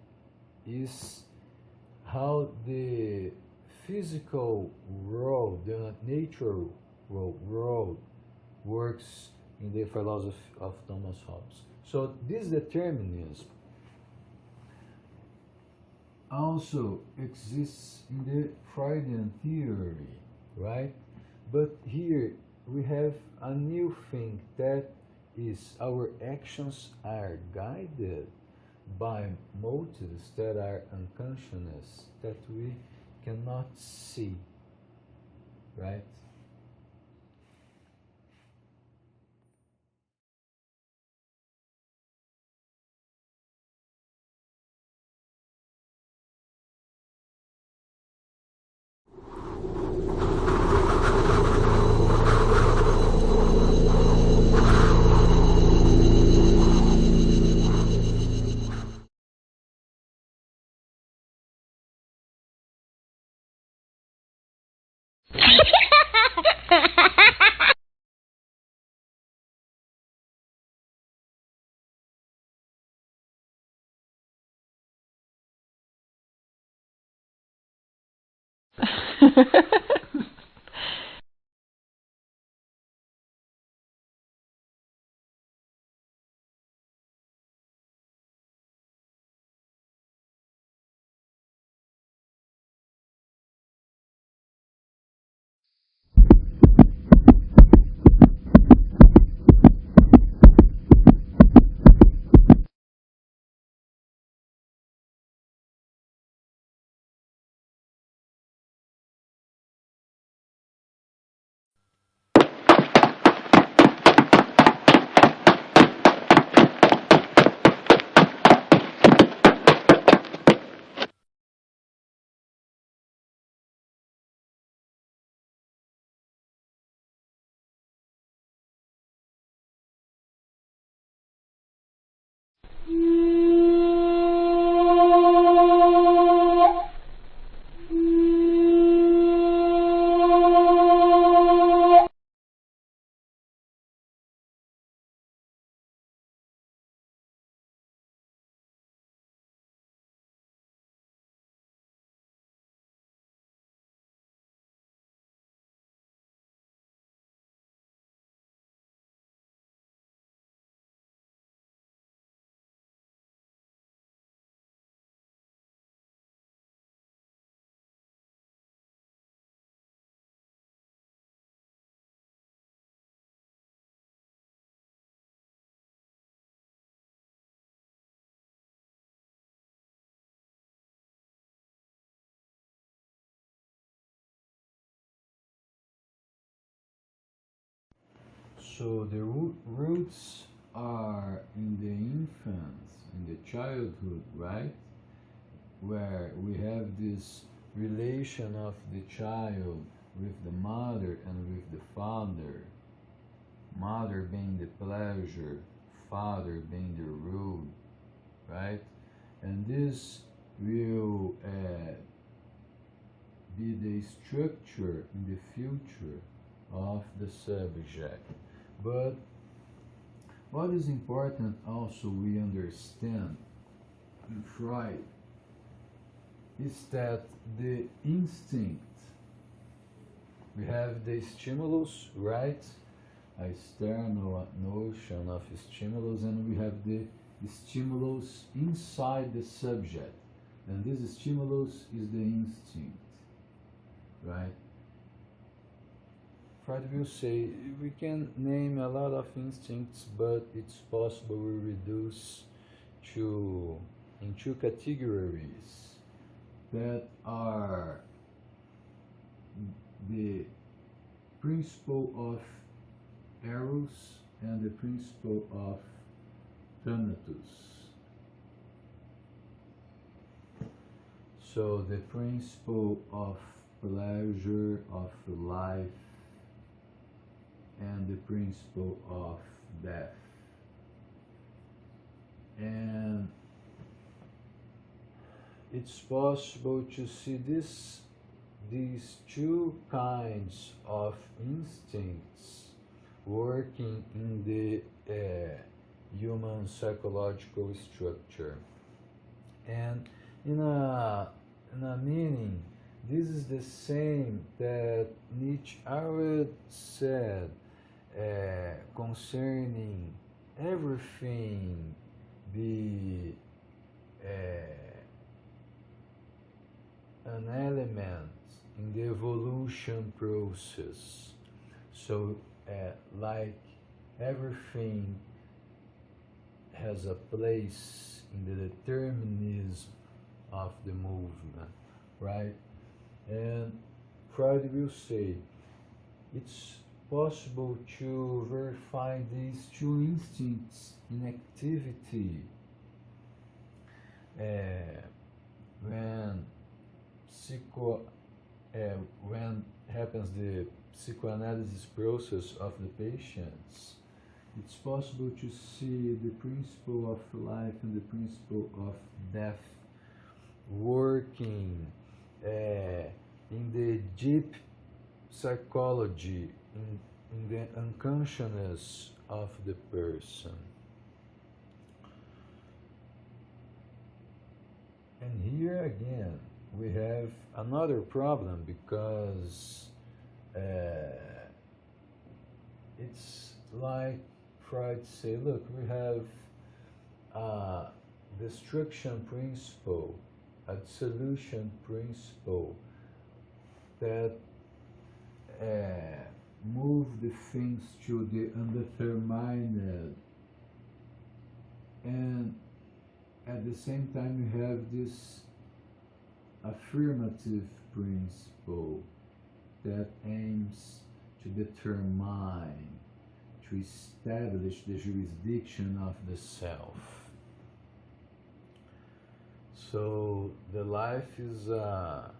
Speaker 1: is how the physical world, the natural world works in the philosophy of Thomas Hobbes. So this determinism also exists in the Freudian theory, right? But here we have a new thing, that is our actions are guided by motives that are unconscious, that we cannot see, right? So the roots are in the infants, in the childhood, right? Where we have this relation of the child with the mother and with the father, mother being the pleasure, father being the root, right? And this will be the structure in the future of the subject. But what is important also we understand in Freud is that the instinct, we have the stimulus, right? A external notion of stimulus, and we have the stimulus inside the subject. And this stimulus is the instinct, right? Freud will say we can name a lot of instincts, but it's possible we reduce in two categories that are the principle of Eros and the principle of Thanatos. So the principle of pleasure, of life, and the principle of death. And it's possible to see these two kinds of instincts working in the human psychological structure. And in a meaning, this is the same that Nietzsche already said concerning everything be an element in the evolution process. So like everything has a place in the determinism of the movement, right? And Freud will say it's possible to verify these two instincts in activity when happens the psychoanalysis process of the patients. It's possible to see the principle of life and the principle of death working in the deep psychology, in the unconsciousness of the person. And here again, we have another problem because it's like Freud say, look, we have a destruction principle, a dissolution principle that move the things to the undetermined, and at the same time you have this affirmative principle that aims to determine, to establish the jurisdiction of the self. So the life is a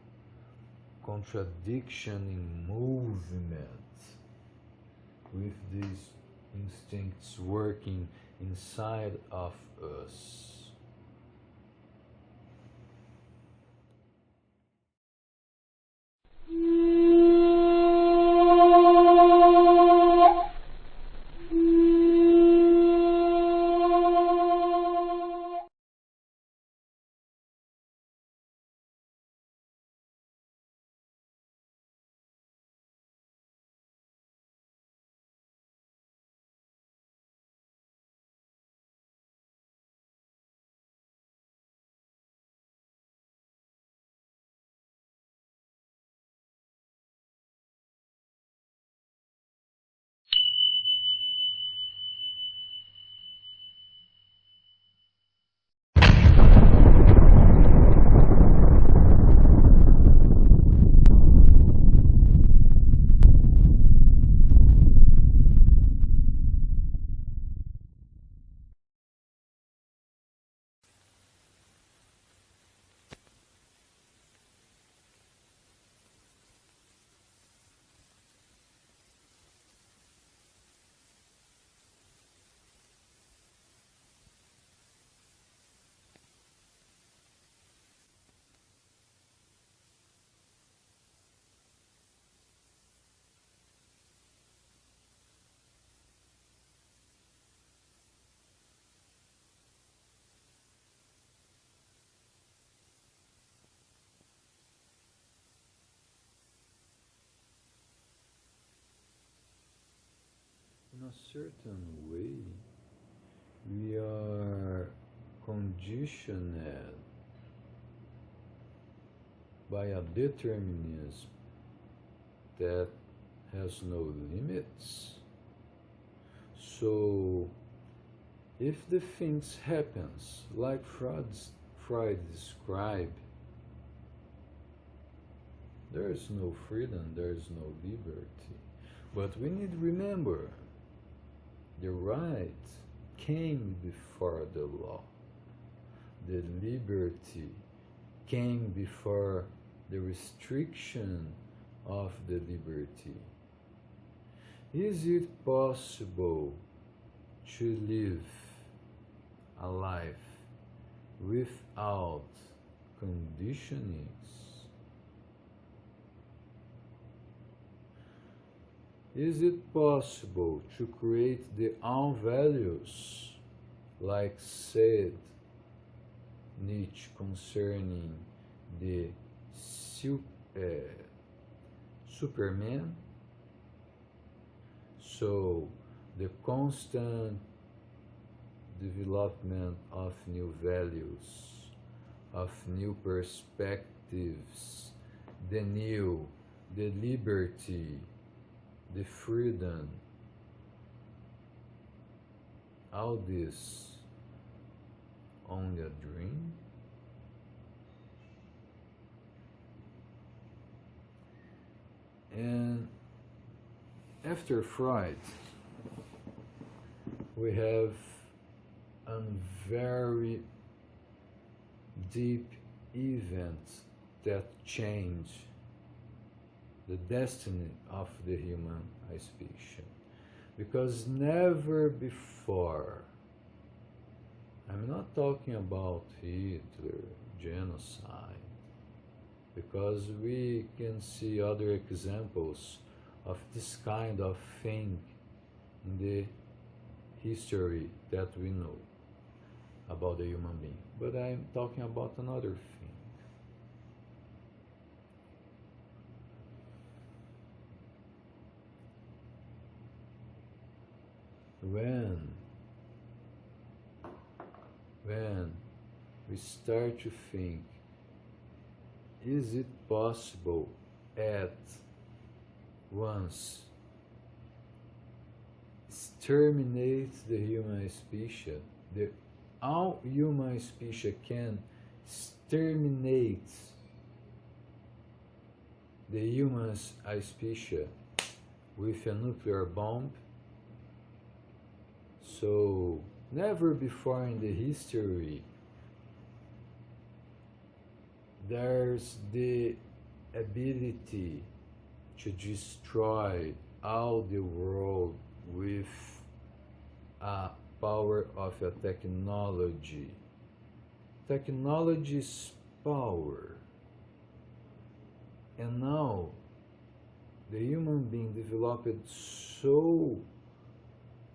Speaker 1: contradiction in movement, with these instincts working inside of us. a certain way, we are conditioned by a determinism that has no limits. So, if the things happens like Freud described, there is no freedom, there is no liberty. But we need to remember, the right came before the law. The liberty came before the restriction of the liberty. Is it possible to live a life without conditionings? Is it possible to create the own values, like said Nietzsche concerning the Superman? So, the constant development of new values, of new perspectives, the liberty, the freedom, all this only a dream? And after Freud, we have a very deep event that changed the destiny of the human species. Because never before, I'm not talking about Hitler, genocide, because we can see other examples of this kind of thing in the history that we know about the human being. But I'm talking about another thing. When we start to think, is it possible at once exterminate the human species? All human species can exterminate the human species with a nuclear bomb? So, never before in the history there's the ability to destroy all the world with a power of a technology. Technology is power. And now the human being developed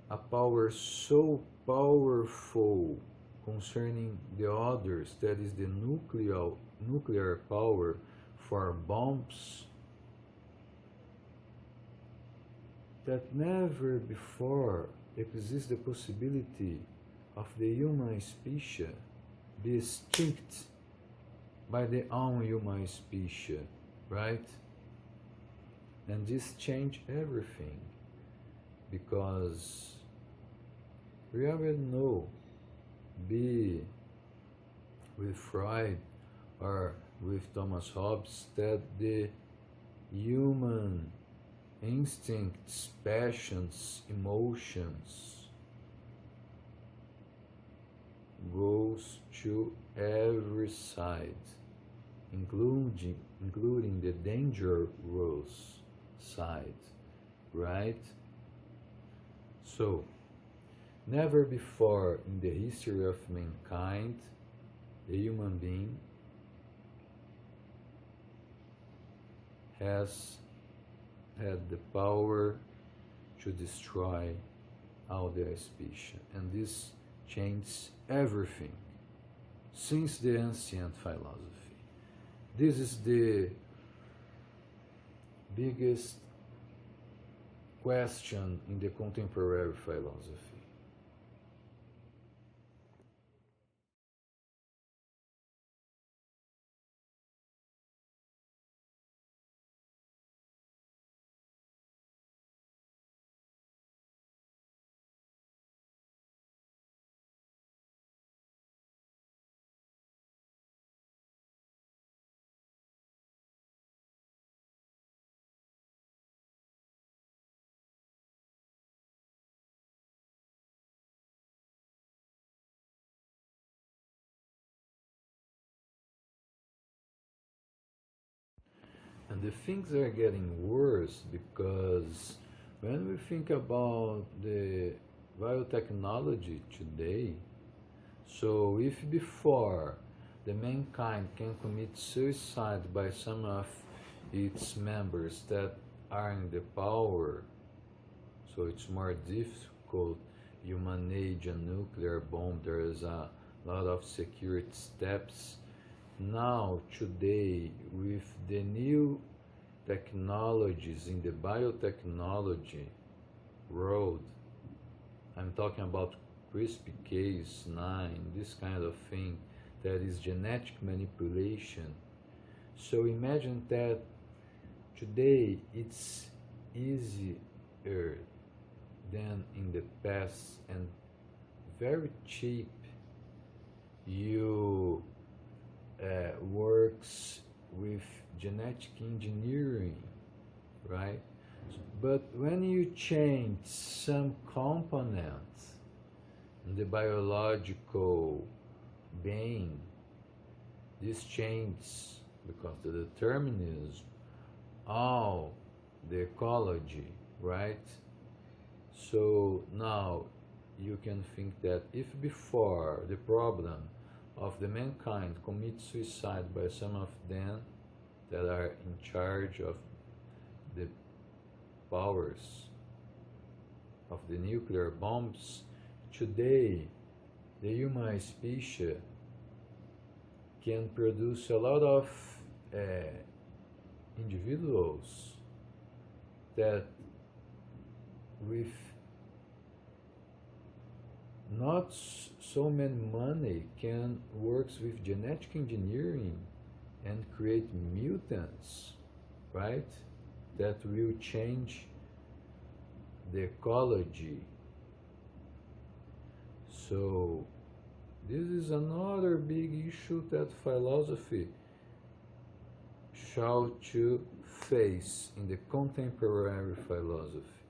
Speaker 1: a power so powerful concerning the others, that is the nuclear power for bombs, that never before exists the possibility of the human species be extinct by the own human species, right? And this changed everything, because we already know, be with Freud or with Thomas Hobbes, that the human instincts, passions, emotions goes to every side, including the dangerous side, right? So, never before in the history of mankind, a human being has had the power to destroy all the species. And this changed everything since the ancient philosophy. This is the biggest question in the contemporary philosophy. And the things are getting worse because when we think about the biotechnology today, so if before the mankind can commit suicide by some of its members that are in the power, so it's more difficult, you manage a nuclear bomb, there is a lot of security steps. Now, today, with the new technologies in the biotechnology world, I'm talking about CRISPR-Cas9, this kind of thing, that is genetic manipulation. So imagine that today it's easier than in the past and very cheap. You works with genetic engineering, right? But when you change some components in the biological being, this changes because the determinism, all the ecology, right? So now you can think that if before the problem of the mankind commit suicide by some of them that are in charge of the powers of the nuclear bombs, today the human species can produce a lot of individuals that with not so many money can works with genetic engineering and create mutants, right? That will change the ecology. So this is another big issue that philosophy shall to face in the contemporary philosophy.